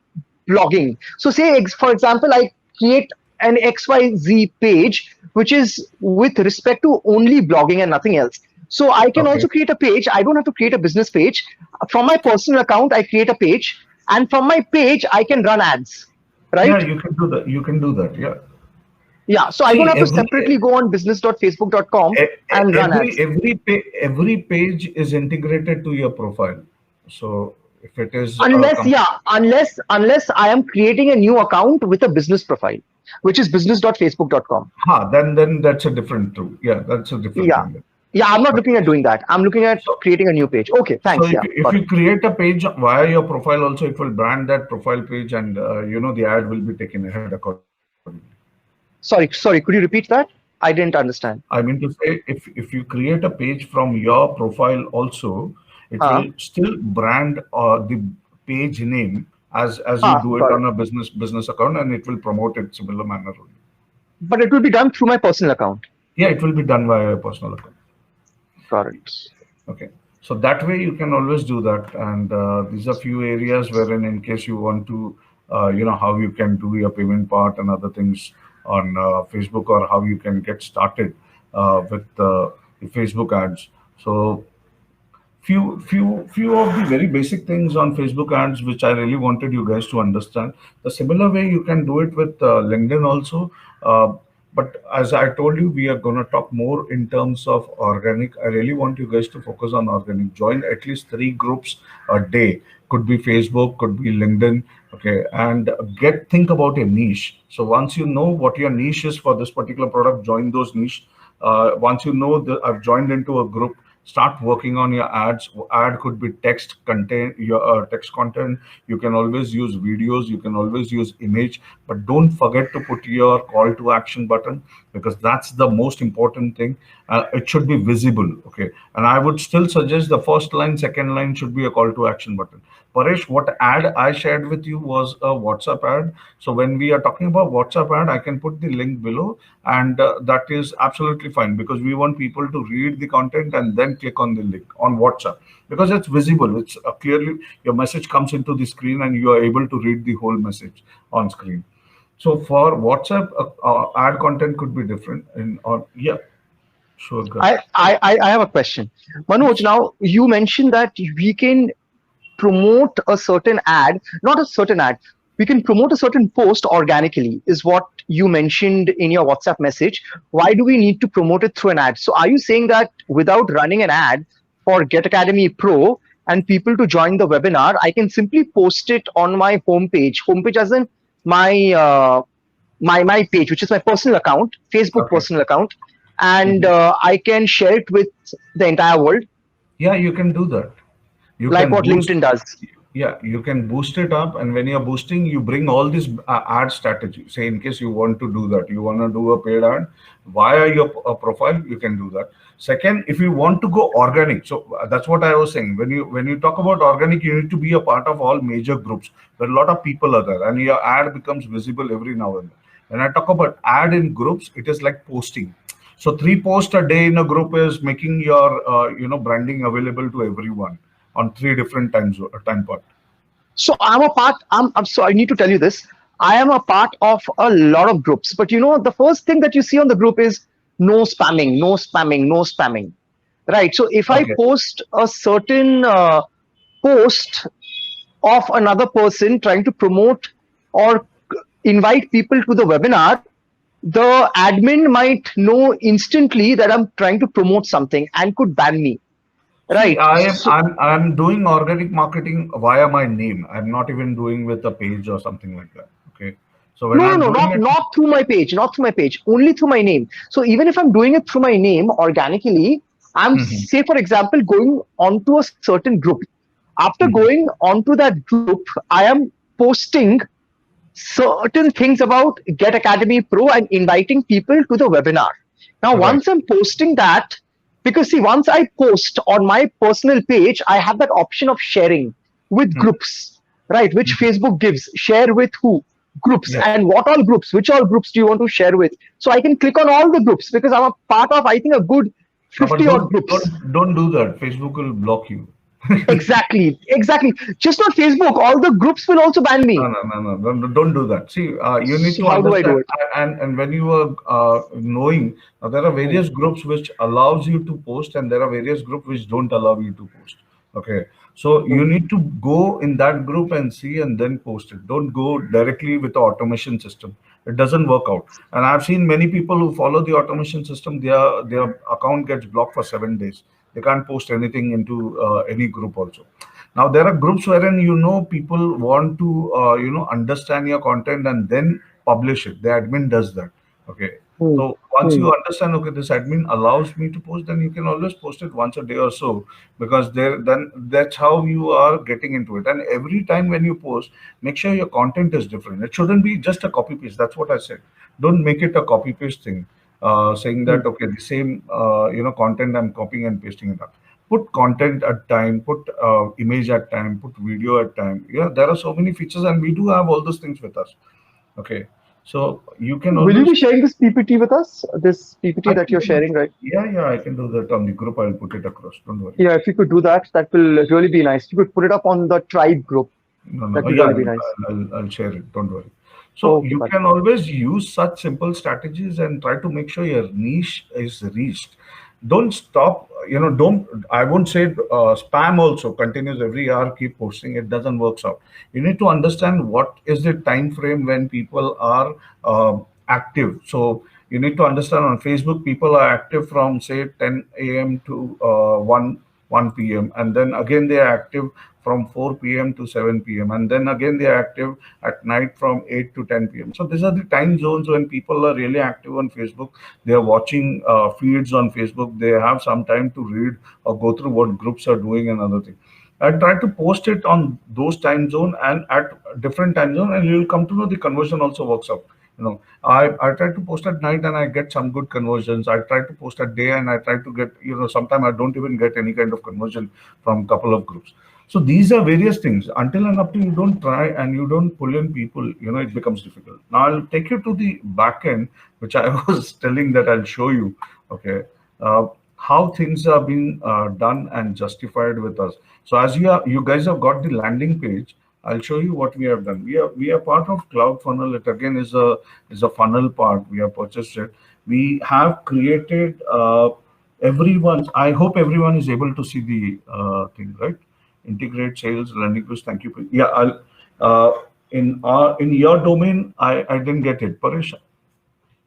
B: blogging. So say, for example, I create an XYZ page, which is with respect to only blogging and nothing else. So I can also create a page. I don't have to create a business page. From my personal account, I create a page. And from my page, I can run ads, right?
A: Yeah, you can do that. You can do that. Yeah.
B: Yeah. So I don't have to separately go on business.facebook.com and run ads.
A: Every page is integrated to your profile. So if it is
B: unless I am creating a new account with a business profile, which is business.facebook.com.
A: Then that's a different tool. Yeah, that's a different thing.
B: Yeah, I'm not looking at doing that. I'm looking at creating a new page. Okay, thanks.
A: So if you create a page via your profile also, it will brand that profile page, and the ad will be taken ahead accordingly.
B: Sorry, could you repeat that? I didn't understand.
A: I mean to say, if you create a page from your profile also, it will still brand the page name as you do it on a business account, and it will promote it similar manner only.
B: But it will be done through my personal account.
A: Yeah, it will be done via your personal account.
B: Got it.
A: Okay, so that way you can always do that, and these are few areas wherein, in case you want to, how you can do your payment part and other things on Facebook, or how you can get started with the Facebook ads. So few of the very basic things on Facebook ads, which I really wanted you guys to understand. The similar way you can do it with LinkedIn also. But as I told you, we are going to talk more in terms of organic. I really want you guys to focus on organic. Join at least 3 groups a day. Could be Facebook, could be LinkedIn. Okay, and think about a niche. So once you know what your niche is for this particular product, join those niche. Once you know that I've joined into a group, Start working on your ads. Ad could be text content, your text content. You can always use videos, you can always use image, but don't forget to put your call to action button, because that's the most important thing. It should be visible. Okay, and I would still suggest the first line, second line should be a call to action button. Paresh, what ad I shared with you was a WhatsApp ad. So when we are talking about WhatsApp ad, I can put the link below, and that is absolutely fine, because we want people to read the content and then click on the link on WhatsApp, because it's visible. It's clearly your message comes into the screen and you are able to read the whole message on screen. So for WhatsApp, ad content could be different. And or yeah, sure, good.
B: I have a question. Manoj, now you mentioned that we can promote a certain ad, not a certain ad, we can promote a certain post organically, is what you mentioned in your WhatsApp message. Why do we need to promote it through an ad? So are you saying that without running an ad for Get Academy Pro and people to join the webinar, I can simply post it on my homepage as in my my page, which is my personal account, Facebook
A: Okay.
B: personal account, and
A: Mhm.
B: I can share it with the entire world,
A: Yeah, you can do that. You
B: like
A: can
B: what
A: boost.
B: LinkedIn does.
A: Yeah, you can boost it up, and when you're boosting, you bring all this ad strategy. Say, in case you want to do that, you want to do a paid ad via your profile, you can do that. Second, if you want to go organic, so that's what I was saying. When you talk about organic, you need to be a part of all major groups where a lot of people are there, and your ad becomes visible every now and then. When I talk about ad in groups, it is like posting. So 3 posts a day in a group is making your branding available to everyone on 3 different time part.
B: So I'm a part. I'm so I need to tell you this. I am a part of a lot of groups, but you know the first thing that you see on the group is no spamming, no spamming, no spamming. Right. So if I
A: Okay.
B: post a certain post of another person trying to promote or invite people to the webinar, the admin might know instantly that I'm trying to promote something and could ban me.
A: See,
B: Right.
A: I am
B: So
A: I'm doing organic marketing via my name. I'm not even doing with a page or something like that. Okay. So when
B: no, no,
A: I'm
B: no,
A: doing
B: not
A: it,
B: not through my page, not through my page, only through my name. So even if I'm doing it through my name organically, I'm
A: Mhm,
B: say for example going onto a certain group. After
A: mhm.
B: going onto that group, I am posting certain things about Get Academy Pro and inviting people to the webinar. Now,
A: Right.
B: once I'm posting that, because see, once I post on my personal page, I have that option of sharing with
A: Mhm,
B: groups, right? Which
A: mhm.
B: Facebook gives. Share with who? Groups.
A: Yeah.
B: And what all groups? Which all groups do you want to share with? So I can click on all the groups because I'm a part of, I think, a good
A: But
B: 50 odd groups.
A: don't do that. Facebook will block you.
B: Exactly, exactly. Just not Facebook, all the groups will also ban
A: No,
B: me.
A: no, no, no. Don't do that. See, you need
B: So
A: to
B: how do I
A: understand,
B: do it?
A: and when you are knowing, there are
B: Hmm.
A: various groups which allows you to post, and there are various groups which don't allow you to post. Okay, so you
B: Hmm.
A: need to go in that group and see, and then post it. Don't go directly with the automation system. It doesn't work out. And I've seen many people who follow the automation system. Their account gets blocked for 7 days. They can't post anything into any group also. Now there are groups wherein people want to understand your content and then publish it. The admin does that. Okay.
B: Hmm.
A: So once
B: Hmm.
A: you understand, okay, this admin allows me to post, then you can always post it once a day or so, because there then that's how you are getting into it. And every time when you post, make sure your content is different. It shouldn't be just a copy paste. That's what I said. Don't make it a copy paste thing, saying
B: Hmm.
A: that okay, the same content I'm copying and pasting it up. Put content at time, put image at time, put video at time. Yeah, there are so many features, and we do have all those things with us. Okay, so you can
B: Will you
A: always,
B: be sharing this PPT with us? This PPT
A: I
B: that
A: can
B: you're
A: do that.
B: sharing, right?
A: Yeah, yeah, I can do that on the group. I'll put it across. Don't worry.
B: Yeah, if you could do that, that will really be nice. You could put it up on the tribe group.
A: No, no,
B: That will
A: yeah,
B: really be nice.
A: I'll share it. Don't worry. So
B: Okay,
A: you
B: buddy.
A: can always use such simple strategies and try to make sure your niche is reached. Don't stop. Don't. I won't say spam. Also, continues every hour. Keep posting. It doesn't work out. You need to understand what is the time frame when people are active. So you need to understand on Facebook, people are active from say 10 a.m. to 1 1 p.m. and then again they are active from 4 p.m. to 7 p.m. and then again they are active at night from 8 to 10 p.m. So these are the time zones when people are really active on Facebook. They are watching feeds on Facebook. They have some time to read or go through what groups are doing and other things. I try to post it on those time zone and at different time zone, and you'll come to know the conversion also works out. I try to post at night and I get some good conversions. I try to post at day and I try to get, sometimes I don't even get any kind of conversion from a couple of groups. So these are various things. Until and up to you don't try and you don't pull in people, it becomes difficult. Now I'll take you to the back end, which I was telling that I'll show you. Okay. How things are being done and justified with us. So as you guys have got the landing page, I'll show you what we have done. We are part of CloudFunnel. It again is a funnel part. We have purchased it. We have created everyone. I hope everyone is able to see the thing, right? Integrate sales landing page. Thank you. Yeah, I'll in your domain. I didn't get it, Paresh.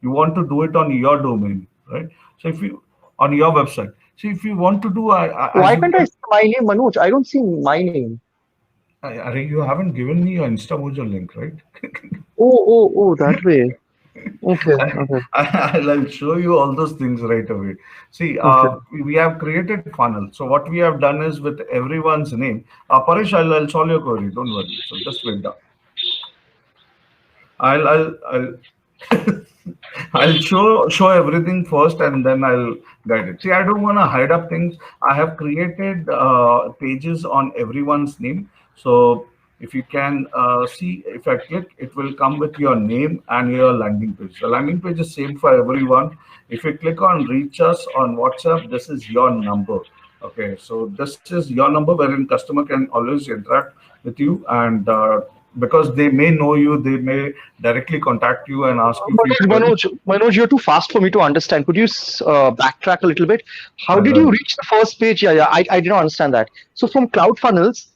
A: You want to do it on your domain, right? So if you on your website. So if you want to do,
B: Why can't I see my name, Manoj? I don't see my name.
A: You haven't given me your InstaMojo link, right?
B: Oh, that way. Okay, okay.
A: I'll show you all those things right away. See,
B: Okay.
A: we have created funnel. So what we have done is with everyone's name. Paresh, I'll solve your query. Don't worry. So just wait down. I'll I'll show everything first and then I'll guide it. See, I don't want to hide up things. I have created pages on everyone's name. So if you can see, if I click, it will come with your name and your landing page. The landing page is same for everyone. If you click on reach us on WhatsApp, this is your number. Okay, so this is your number wherein customer can always interact with you, and because they may know you, they may directly contact you and ask you.
B: Manoj, you're too fast for me to understand. Could you backtrack a little bit? How did you reach the first page? Yeah, I did not understand that. So from CloudFunnels,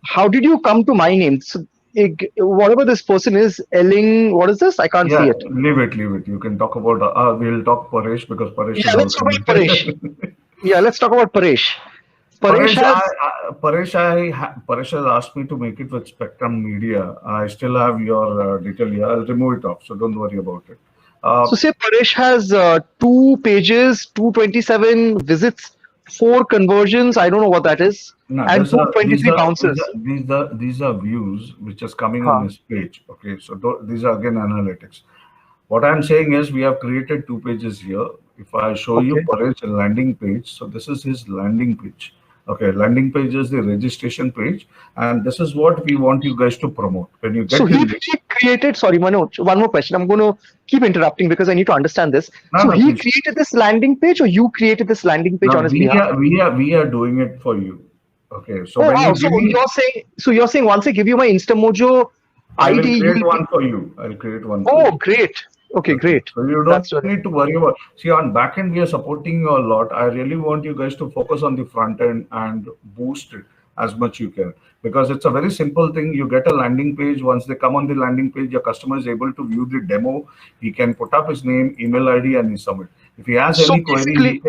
B: how did you come to my name? So, whatever this person is, Elling, what is this? I can't see it.
A: Leave it. You can talk about, we'll talk Paresh because Paresh is
B: let's
A: also.
B: talk about Paresh. Let's talk about Paresh.
A: Paresh has asked me to make it with Spectrum Media. I still have your detail here. I'll remove it off, so don't worry about it.
B: So say Paresh has 2 pages, 227 visits, 4 conversions. I don't know what that is.
A: No,
B: and 223 bounces.
A: These are views which is coming on this page. Okay, so these are again analytics. What I'm saying is we have created 2 pages here. If I show you Paresh landing page, so this is his landing page. Okay, landing page is the registration page, and this is what we want you guys to promote. When you get
B: so he created, sorry Manoj, one more question. I'm going to keep interrupting because I need to understand this. He created this landing page, or you created this landing page on his behalf?
A: We are doing it for you. Okay, so
B: you're saying once I give you my InstaMojo ID,
A: I'll create one for you. I'll create one.
B: Oh, great. Okay, great.
A: So you don't need to worry about. See, on back end, we are supporting you a lot. I really want you guys to focus on the front end and boost it as much you can, because it's a very simple thing. You get a landing page. Once they come on the landing page, your customer is able to view the demo. He can put up his name, email ID, and he submit. If he has any query,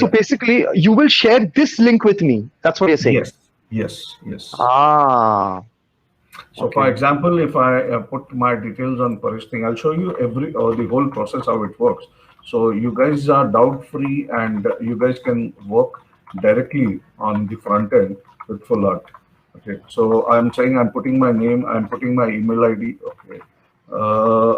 B: basically, you will share this link with me. That's what you're saying.
A: Yes. So, for example, if I put my details on Paresh thing, I'll show you the whole process how it works. So you guys are doubt free and you guys can work directly on the front end with full art. Okay. So I'm saying I'm putting my name, I'm putting my email ID. Okay.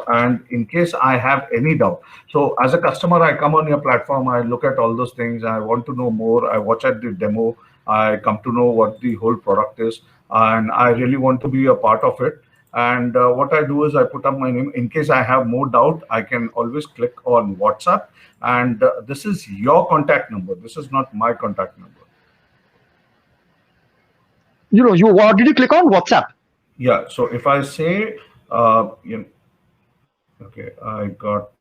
A: And in case I have any doubt, so as a customer, I come on your platform, I look at all those things, I want to know more, I watch at the demo, I come to know what the whole product is, and I really want to be a part of it. And what I do is I put up my name. In case I have more doubt, I can always click on WhatsApp, and this is your contact number. This is not my contact number.
B: What did you click on? WhatsApp.
A: Yeah. So if I say, okay, I got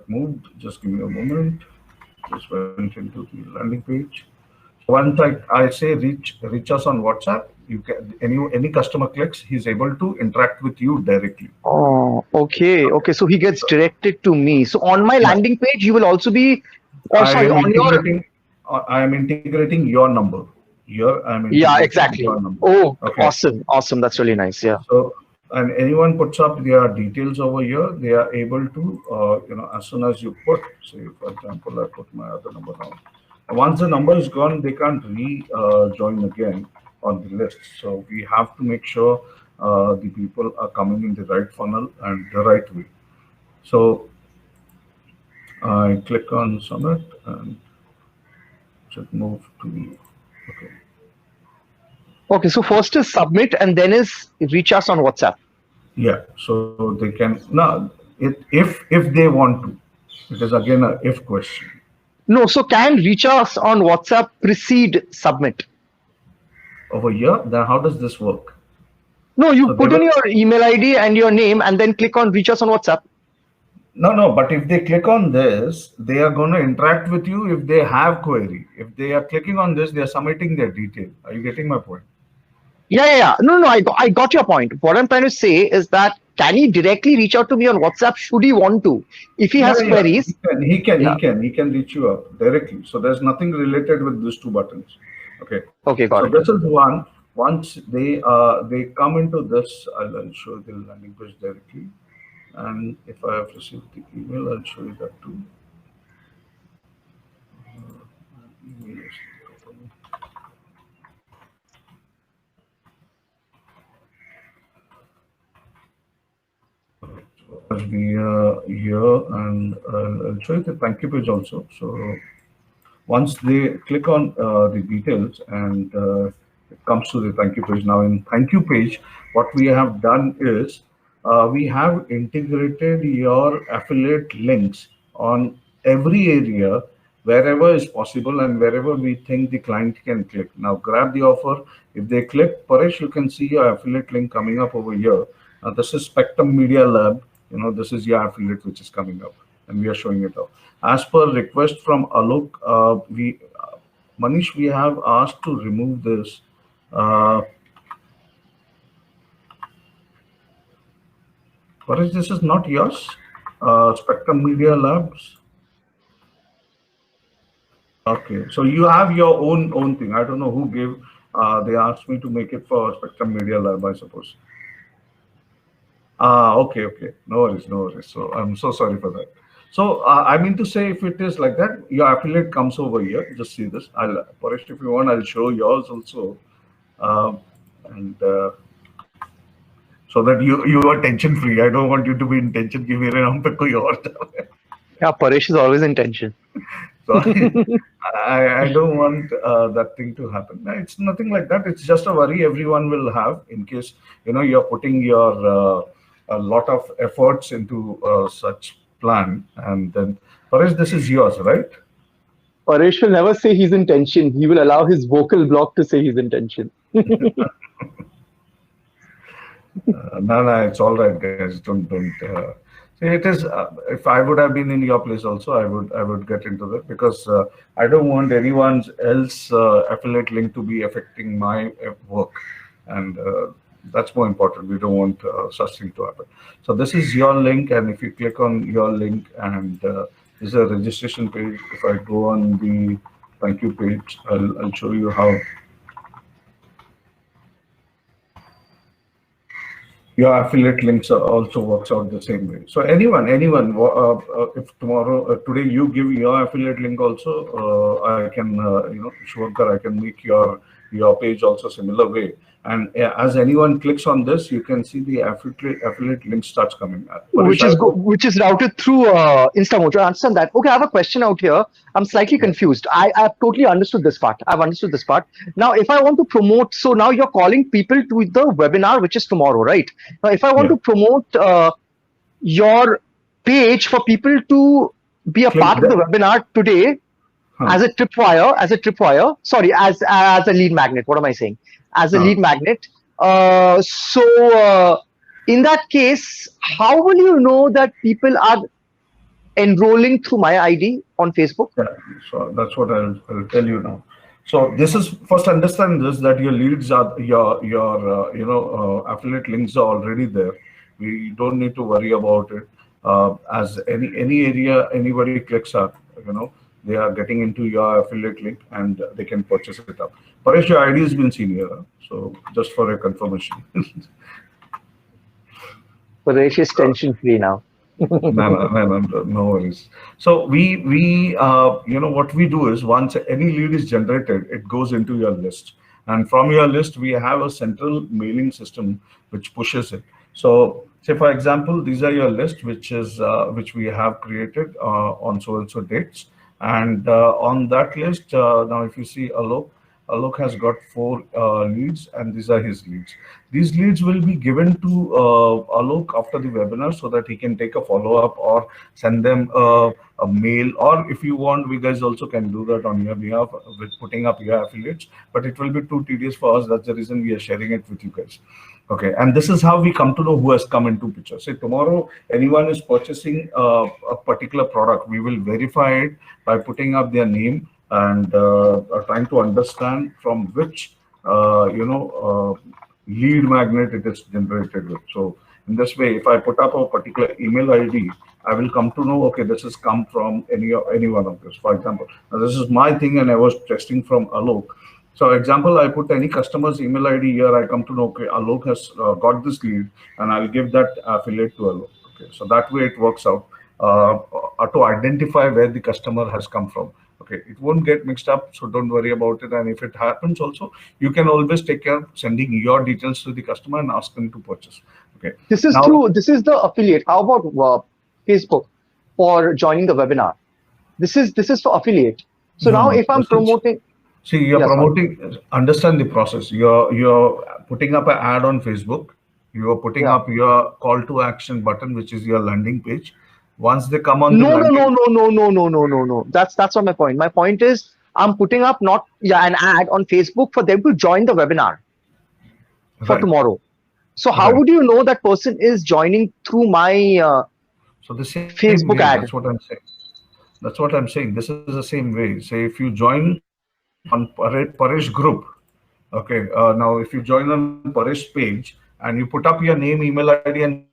A: moved. Just give me a moment. Just went into the landing page. Once I say reach us on WhatsApp, you can any customer clicks, he's able to interact with you directly.
B: Oh, okay. So he gets directed to me. So on my landing page, you will also be.
A: I am integrating your number. Here I am
B: Yeah,
A: integrating
B: exactly.
A: your number.
B: Oh,
A: Okay.
B: awesome. Awesome. That's really nice. Yeah.
A: So, and anyone puts up their details over here, they are able to, as soon as you put, say, for example, I put my other number now. Once the number is gone, they can't join again on the list. So we have to make sure the people are coming in the right funnel and the right way. So I click on submit and should move to, okay.
B: Okay. So first is submit and then is reach us on WhatsApp.
A: Yeah, so they can now if they want to. It is again a if question.
B: No. So can reach us on WhatsApp precede submit?
A: Over here, then how does this work?
B: No, you
A: So they
B: put in
A: will
B: your email ID and your name and then click on reach us on WhatsApp.
A: no, but if they click on this, they are going to interact with you if they have query. If they are clicking on this, they are submitting their detail. Are you getting my point?
B: Yeah. No. I got your point. What I'm trying to say is that can he directly reach out to me on WhatsApp should he want to? If he has
A: Yeah. He
B: queries,
A: can, he can,
B: yeah.
A: he can, he can reach you out directly. So there's nothing related with these two buttons. Okay.
B: Okay, got
A: So
B: it.
A: this is one. Once they come into this, I'll show the landing page directly. And if I have received the email, I'll show you that too. Email is open. I'll be here and I'll show you the thank you page also. So once they click on the details and it comes to the thank you page. Now in thank you page, what we have done is we have integrated your affiliate links on every area wherever is possible and wherever we think the client can click. Now grab the offer. If they click, Paresh, you can see your affiliate link coming up over here. This is Spectrum Media Lab. This is your affiliate which is coming up and we are showing it out. As per request from Alok, Manish, we have asked to remove this. Paresh, this is not yours. Spectrum Media Labs. Okay, so you have your own thing. I don't know who gave. They asked me to make it for Spectrum Media Lab, I suppose. Okay. No worries. So I'm so sorry for that. So I mean to say, if it is like that, your affiliate comes over here. Just see this. Paresh, if you want, I'll show yours also, and so that you are tension free. I don't want you to be in tension. Give me a number your.
B: Yeah, Paresh is always in tension.
A: So I don't want that thing to happen. It's nothing like that. It's just a worry everyone will have in case you're putting your a lot of efforts into such plan, and then Paresh, this is yours, right?
B: Paresh will never say he's in tension. He will allow his vocal block to say he's in tension.
A: No, it's all right, guys. Don't. See, it is. If I would have been in your place, also, I would get into that because I don't want anyone's else affiliate link to be affecting my work, and that's more important. We don't want such thing to happen. So this is your link, and if you click on your link, and this is a registration page. If I go on the thank you page, I'll show you how. Your affiliate links also works out the same way. So anyone, if today you give your affiliate link also, I can, Shubhankar, I can make your page also similar way. And as anyone clicks on this, you can see the affiliate link starts coming.
B: Which is routed through InstaMojo. I understand that. Okay, I have a question out here. I'm slightly confused. I've totally understood this part. I've understood this part. Now, if I want to promote, so now you're calling people to the webinar, which is tomorrow, right? Now, if I want to promote your page for people to be a part of the webinar today, as a tripwire, sorry, as a lead magnet. What am I saying? As a lead magnet. So in that case, how will you know that people are enrolling through my ID on Facebook?
A: Yeah, so that's what I'll tell you now. So this is first understand this, that your leads are your affiliate links are already there. We don't need to worry about it. As any area anybody clicks up, they are getting into your affiliate link and they can purchase it up. Paresh, your ID has been seen here, so just for a confirmation.
B: Paresh is tension free now.
A: No worries. So what we do is once any lead is generated, it goes into your list, and from your list we have a central mailing system which pushes it. So, say for example, these are your list, which we have created on so and so dates, and on that list now, if you see Alok has got 4 leads, and these are his leads. These leads will be given to Alok after the webinar so that he can take a follow-up or send them a mail. Or if you want, we guys also can do that on your behalf with putting up your affiliates, but it will be too tedious for us. That's the reason we are sharing it with you guys. Okay, and this is how we come to know who has come into picture. Say tomorrow, anyone is purchasing a particular product, we will verify it by putting up their name and trying to understand from which lead magnet it is generated with. So in this way, if I put up a particular email ID, I will come to know, okay, this has come from any one of this. For example, now this is my thing and I was testing from Alok. So example, I put any customer's email ID here, I come to know, okay, Alok has got this lead and I'll give that affiliate to Alok. Okay, so that way it works out to identify where the customer has come from. Okay, it won't get mixed up, so don't worry about it. And if it happens also, you can always take care of sending your details to the customer and ask them to purchase. Okay.
B: This is the affiliate. How about Facebook for joining the webinar? This is for affiliate. So now if I'm promoting,
A: see, you're promoting, understand the process. You're putting up an ad on Facebook. You are putting up your call to action button, which is your landing page. Once they come on
B: no. That's not my point. My point is I'm putting up an ad on Facebook for them to join the webinar for tomorrow. So how would you know that person is joining through my
A: so the same
B: Facebook ad?
A: That's what I'm saying. That's what I'm saying. This is the same way. Say if you join on Paresh group, okay. Now if you join on Paresh page and you put up your name, email ID, and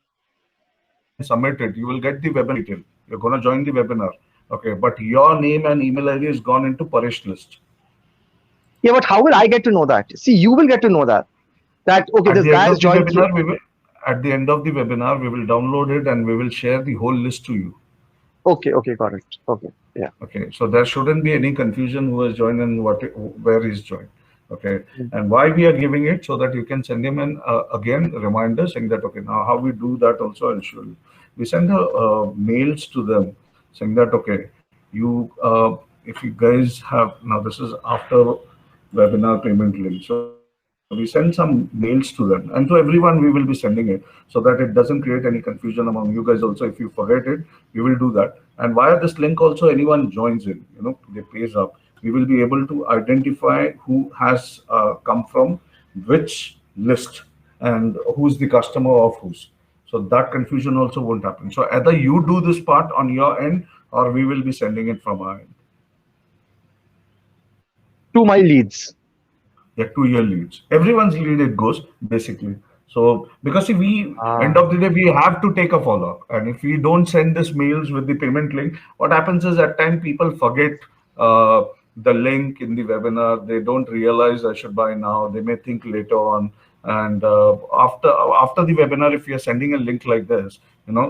A: submit it, you will get the webinar detail. You're going to join the webinar, okay, but your name and email ID is gone into Paresh list.
B: Yeah, but how will I get to know that? See, you will get to know that okay, this guy has joined.
A: At the end of the webinar, we will download it and we will share the whole list to you.
B: Okay, got it. Okay, yeah.
A: Okay, so there shouldn't be any confusion who has joined and where he's joined. Okay, and why we are giving it, so that you can send him an again reminder saying that, okay, now how we do that also I'll show you. We send mails to them saying that, okay, you if you guys have, now this is after webinar payment link, so we send some mails to them, and to everyone we will be sending it so that it doesn't create any confusion among you guys also. If you forget it, you will do that, and via this link also anyone joins in, they pays up, we will be able to identify who has come from which list and who's the customer of whose. So that confusion also won't happen. So either you do this part on your end or we will be sending it from our end.
B: To my leads.
A: Yeah, to your leads. Everyone's lead it goes, basically. So because end of the day, we have to take a follow-up. And if we don't send this mails with the payment link, what happens is at times people forget the link in the webinar. They don't realize I should buy now. They may think later on. And after the webinar, if you're sending a link like this,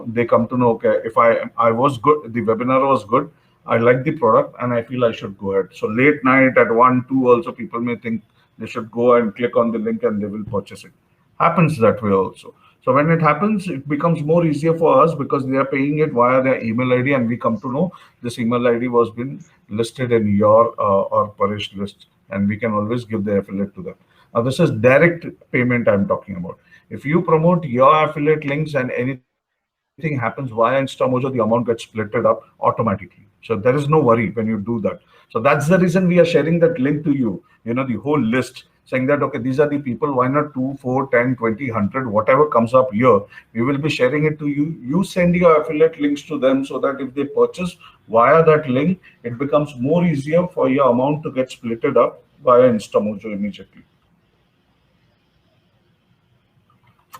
A: they come to know, okay, if I was good, the webinar was good, I like the product and I feel I should go ahead. So late night at 1, 2 also people may think they should go and click on the link and they will purchase it. Happens that way also. So when it happens, it becomes more easier for us because they are paying it via their email ID and we come to know this email ID was been listed in your or Paresh list, and we can always give the affiliate to them. Now this is direct payment I'm talking about. If you promote your affiliate links and anything happens via InstaMojo, the amount gets splitted up automatically. So there is no worry when you do that. So that's the reason we are sharing that link to you, the whole list, saying that, okay, these are the people, why not 2, 4, 10, 20, 100, whatever comes up here, we will be sharing it to you. You send your affiliate links to them so that if they purchase via that link, it becomes more easier for your amount to get splitted up via InstaMojo immediately.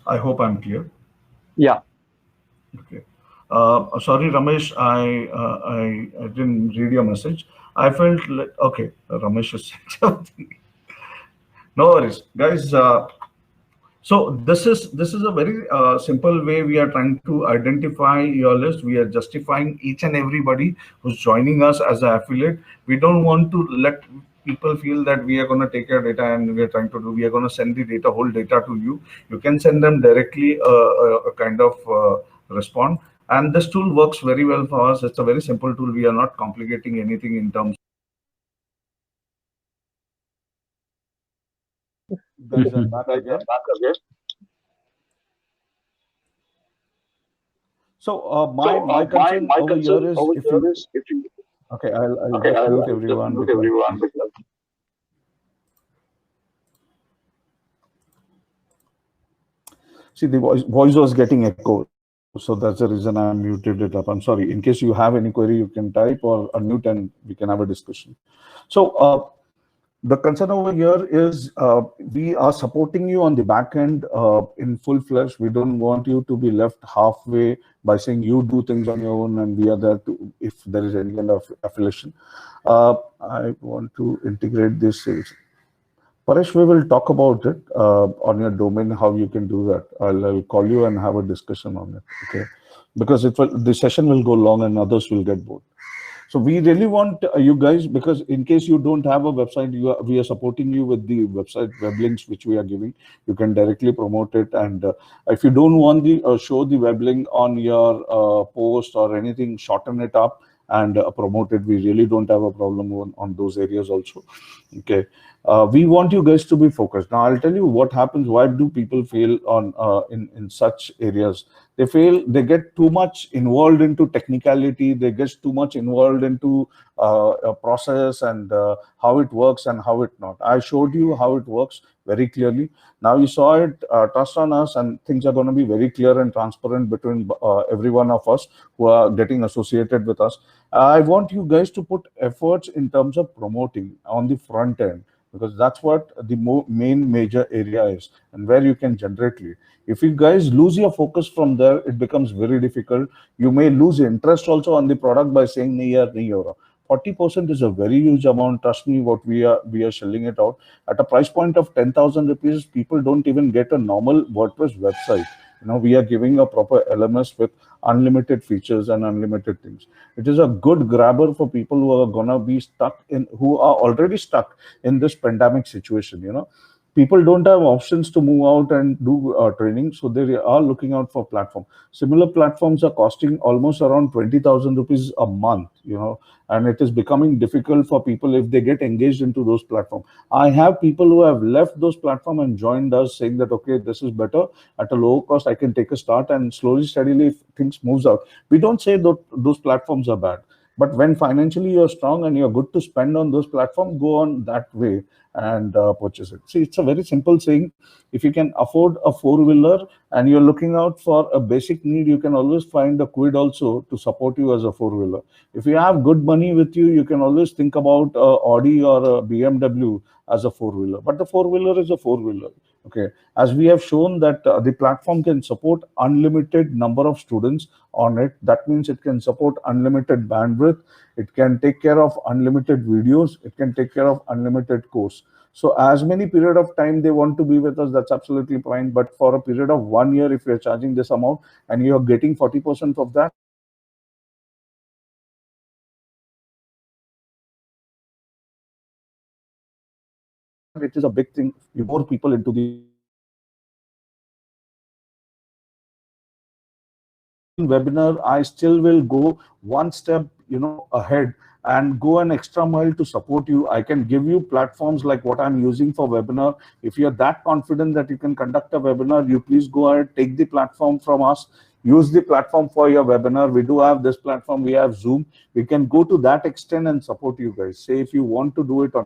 A: I hope I'm clear.
B: Yeah.
A: Okay. Sorry, Ramesh, I didn't read your message. I felt like, okay, Ramesh is no worries, guys. So this is a very simple way we are trying to identify your list. We are justifying each and everybody who's joining us as an affiliate. We don't want to let people feel that we are going to take your data and we are trying to do. We are going to send the data, whole data to you. You can send them directly a kind of respond. And this tool works very well for us. It's a very simple tool. We are not complicating anything in terms. Guys are back again. So my concern over here is if you okay, I'll just mute everyone because see the voice was getting echo, so that's the reason I muted it up. I'm sorry. In case you have any query, you can type or unmute and we can have a discussion. So the concern over here is we are supporting you on the back end in full fledged. We don't want you to be left halfway by saying you do things on your own and we are there to if there is any kind of affiliation. I want to integrate this sales. Paresh, we will talk about it on your domain, how you can do that. I'll call you and have a discussion on it, okay? Because the session will go long and others will get bored. So we really want you guys, because in case you don't have a website, we are supporting you with the website web links which we are giving. You can directly promote it, and if you don't want the show the web link on your post or anything, shorten it up and promote it. We really don't have a problem on those areas also. Okay, we want you guys to be focused. Now I'll tell you what happens. Why do people fail on in such areas? They fail. They get too much involved into technicality. They get too much involved into a process and how it works and how it not. I showed you how it works very clearly. Now you saw it, trust on us, and things are going to be very clear and transparent between every one of us who are getting associated with us. I want you guys to put efforts in terms of promoting on the front end, because that's what the main major area is and where you can generate lead. If you guys lose your focus from there, it becomes very difficult. You may lose interest also on the product by saying nahi yaar, nahi ho raha. 40% is a very huge amount. Trust me, what we are shelling it out at a price point of 10,000 rupees. People don't even get a normal WordPress website. You know, we are giving a proper LMS with unlimited features and unlimited things. It is a good grabber for people who are gonna be who are already stuck in this pandemic situation. You know, people don't have options to move out and do training, so they are looking out for platform. Similar platforms are costing almost around 20,000 rupees a month. You know, and it is becoming difficult for people if they get engaged into those platforms. I have people who have left those platforms and joined us saying that, okay, this is better at a low cost. I can take a start, and slowly, steadily, if things moves out. We don't say that those platforms are bad, but when financially you're strong and you're good to spend on those platforms, go on that way and purchase it. See, it's a very simple saying. If you can afford a four-wheeler and you're looking out for a basic need, you can always find a quid also to support you as a four-wheeler. If you have good money with you, you can always think about a Audi or a BMW as a four-wheeler. But the four-wheeler is a four-wheeler. Okay, as we have shown that the platform can support unlimited number of students on it. That means it can support unlimited bandwidth. It can take care of unlimited videos. It can take care of unlimited course. So as many period of time they want to be with us, that's absolutely fine. But for a period of 1 year, if you're charging this amount and you're getting 40% of that, it is a big thing. More people into the webinar. I still will go one step, you know, ahead and go an extra mile to support you. I can give you platforms like what I'm using for webinar. If you're that confident that you can conduct a webinar, you please go ahead, take the platform from us, use the platform for your webinar. We do have this platform, we have Zoom. We can go to that extent and support you guys. Say if you want to do it on,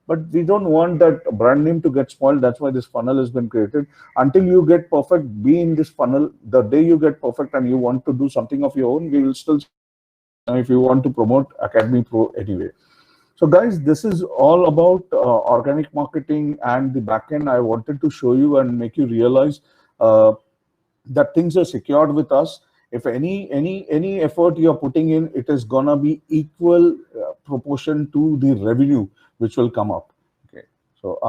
A: but we don't want that brand name to get spoiled. That's why this funnel has been created. Until you get perfect, be in this funnel. The day you get perfect and you want to do something of your own, we will still, if you want to promote Academy Pro anyway. So guys, this is all about organic marketing and the backend. I wanted to show you and make you realize that things are secured with us.
C: if any effort you're putting in, it is gonna be equal proportion to the revenue which will come up. Okay, so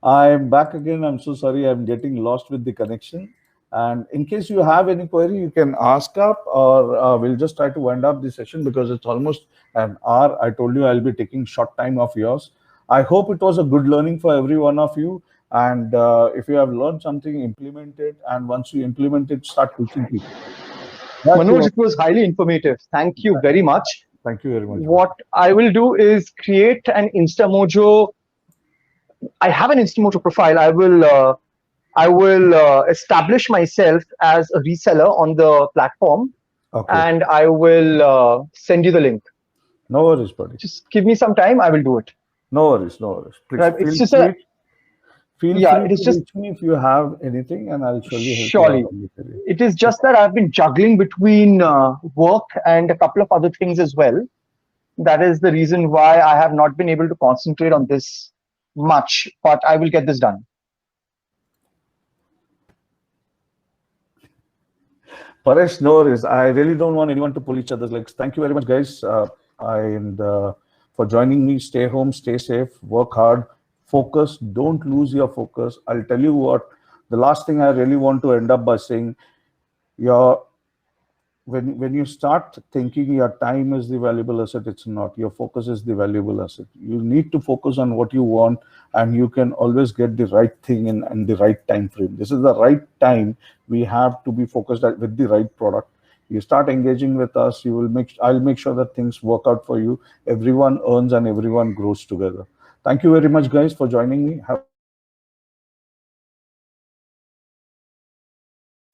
C: I'm back again. I'm so sorry. I'm getting lost with the connection. And in case you have any query, you can ask up, or we'll just try to wind up the session because it's almost an hour. I told you I'll be taking short time of yours. I hope it was a good learning for every one of you. And if you have learned something, implement it. And once you implement it, start teaching people.
B: Manoj, it was highly informative. Thank you very much.
C: Thank you very much.
B: What I will do is create an InstaMojo. I have an InstaMojo profile. I will establish myself as a reseller on the platform, and I will send you the link.
C: No worries, buddy.
B: Just give me some time. I will do it.
C: No worries, no worries. Please
B: right. It's just feel free to reach me if you have anything, and I'll surely help you out. It is just that I've been juggling between work and a couple of other things as well. That is the reason why I have not been able to concentrate on this much, but I will get this done.
C: Paresh, no worries. I really don't want anyone to pull each other's legs. Thank you very much, guys. For joining me. Stay home, stay safe, work hard, focus. Don't lose your focus. I'll tell you what, the last thing I really want to end up by saying, when you start thinking your time is the valuable asset, it's not. Your focus is the valuable asset. You need to focus on what you want, and you can always get the right thing in the right time frame. This is the right time. We have to be focused with the right product. You start engaging with us, I'll make sure that things work out for you. Everyone earns and everyone grows together. Thank you very much, guys, for joining me.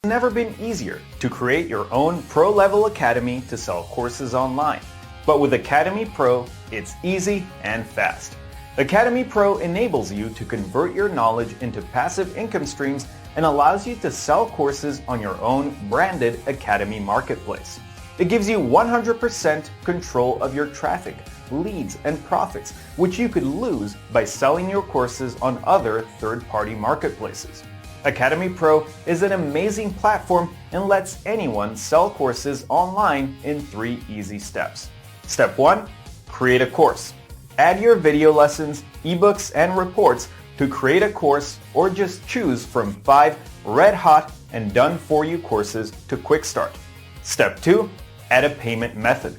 D: It's never been easier to create your own pro-level academy to sell courses online. But with Academy Pro, it's easy and fast. Academy Pro enables you to convert your knowledge into passive income streams and allows you to sell courses on your own branded Academy marketplace. It gives you 100% control of your traffic, leads, and profits, which you could lose by selling your courses on other third-party marketplaces. Academy Pro is an amazing platform and lets anyone sell courses online in 3 easy steps. Step 1, create a course. Add your video lessons, ebooks, and reports to create a course, or just choose from 5 red-hot and done-for-you courses to quick start. Step 2, add a payment method.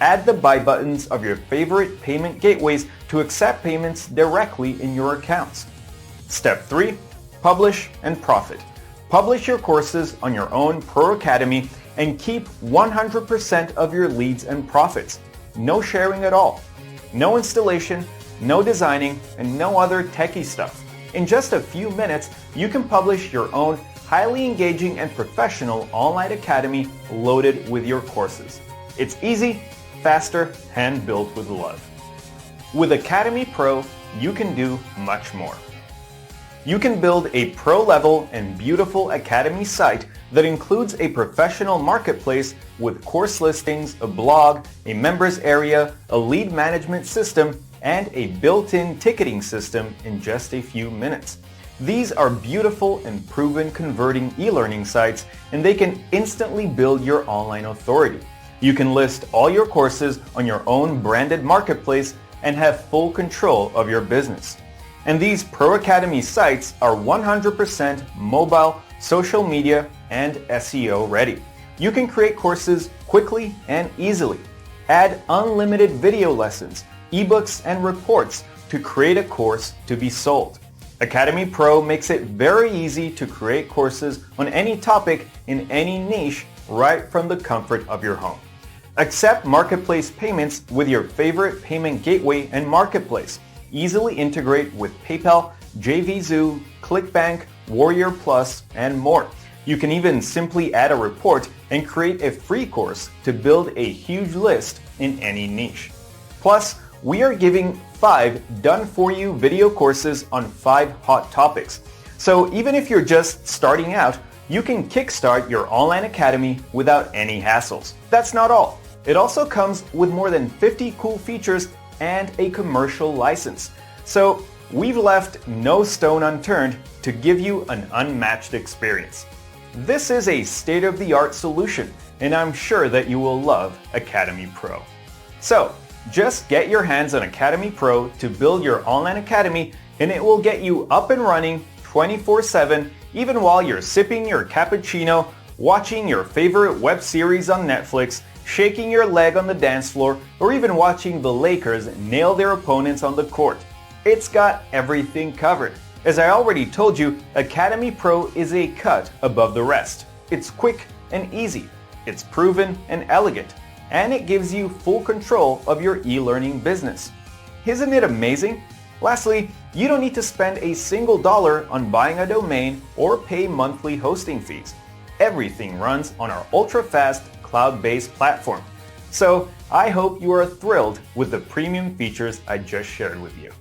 D: Add the buy buttons of your favorite payment gateways to accept payments directly in your accounts. Step 3, publish and profit. Publish your courses on your own Pro Academy and keep 100% of your leads and profits. No sharing at all. No installation, no designing, and no other techie stuff. In just a few minutes, you can publish your own highly engaging and professional online academy loaded with your courses. It's easy, faster, and built with love. With Academy Pro, you can do much more. You can build a pro-level and beautiful academy site that includes a professional marketplace with course listings, a blog, a members area, a lead management system, and a built-in ticketing system in just a few minutes. These are beautiful and proven converting e-learning sites, and they can instantly build your online authority. You can list all your courses on your own branded marketplace and have full control of your business. And these Pro Academy sites are 100% mobile, social media, and SEO ready. You can create courses quickly and easily. Add unlimited video lessons, ebooks, and reports to create a course to be sold. Academy Pro makes it very easy to create courses on any topic in any niche right from the comfort of your home. Accept marketplace payments with your favorite payment gateway and marketplace. Easily integrate with PayPal, JVZoo, ClickBank, Warrior Plus, and more. You can even simply add a report and create a free course to build a huge list in any niche. Plus, we are giving 5 done-for-you video courses on 5 hot topics. So even if you're just starting out, you can kickstart your online academy without any hassles. That's not all. It also comes with more than 50 cool features and a commercial license. So we've left no stone unturned to give you an unmatched experience. This is a state-of-the-art solution, and I'm sure that you will love Academy Pro. So, just get your hands on Academy Pro to build your online academy, and it will get you up and running 24/7, even while you're sipping your cappuccino, watching your favorite web series on Netflix, shaking your leg on the dance floor, or even watching the Lakers nail their opponents on the court. It's got everything covered. As I already told you, Academy Pro is a cut above the rest. It's quick and easy, it's proven and elegant, and it gives you full control of your e-learning business. Isn't it amazing? Lastly, you don't need to spend a single dollar on buying a domain or pay monthly hosting fees. Everything runs on our ultra-fast cloud-based platform. So I hope you are thrilled with the premium features I just shared with you.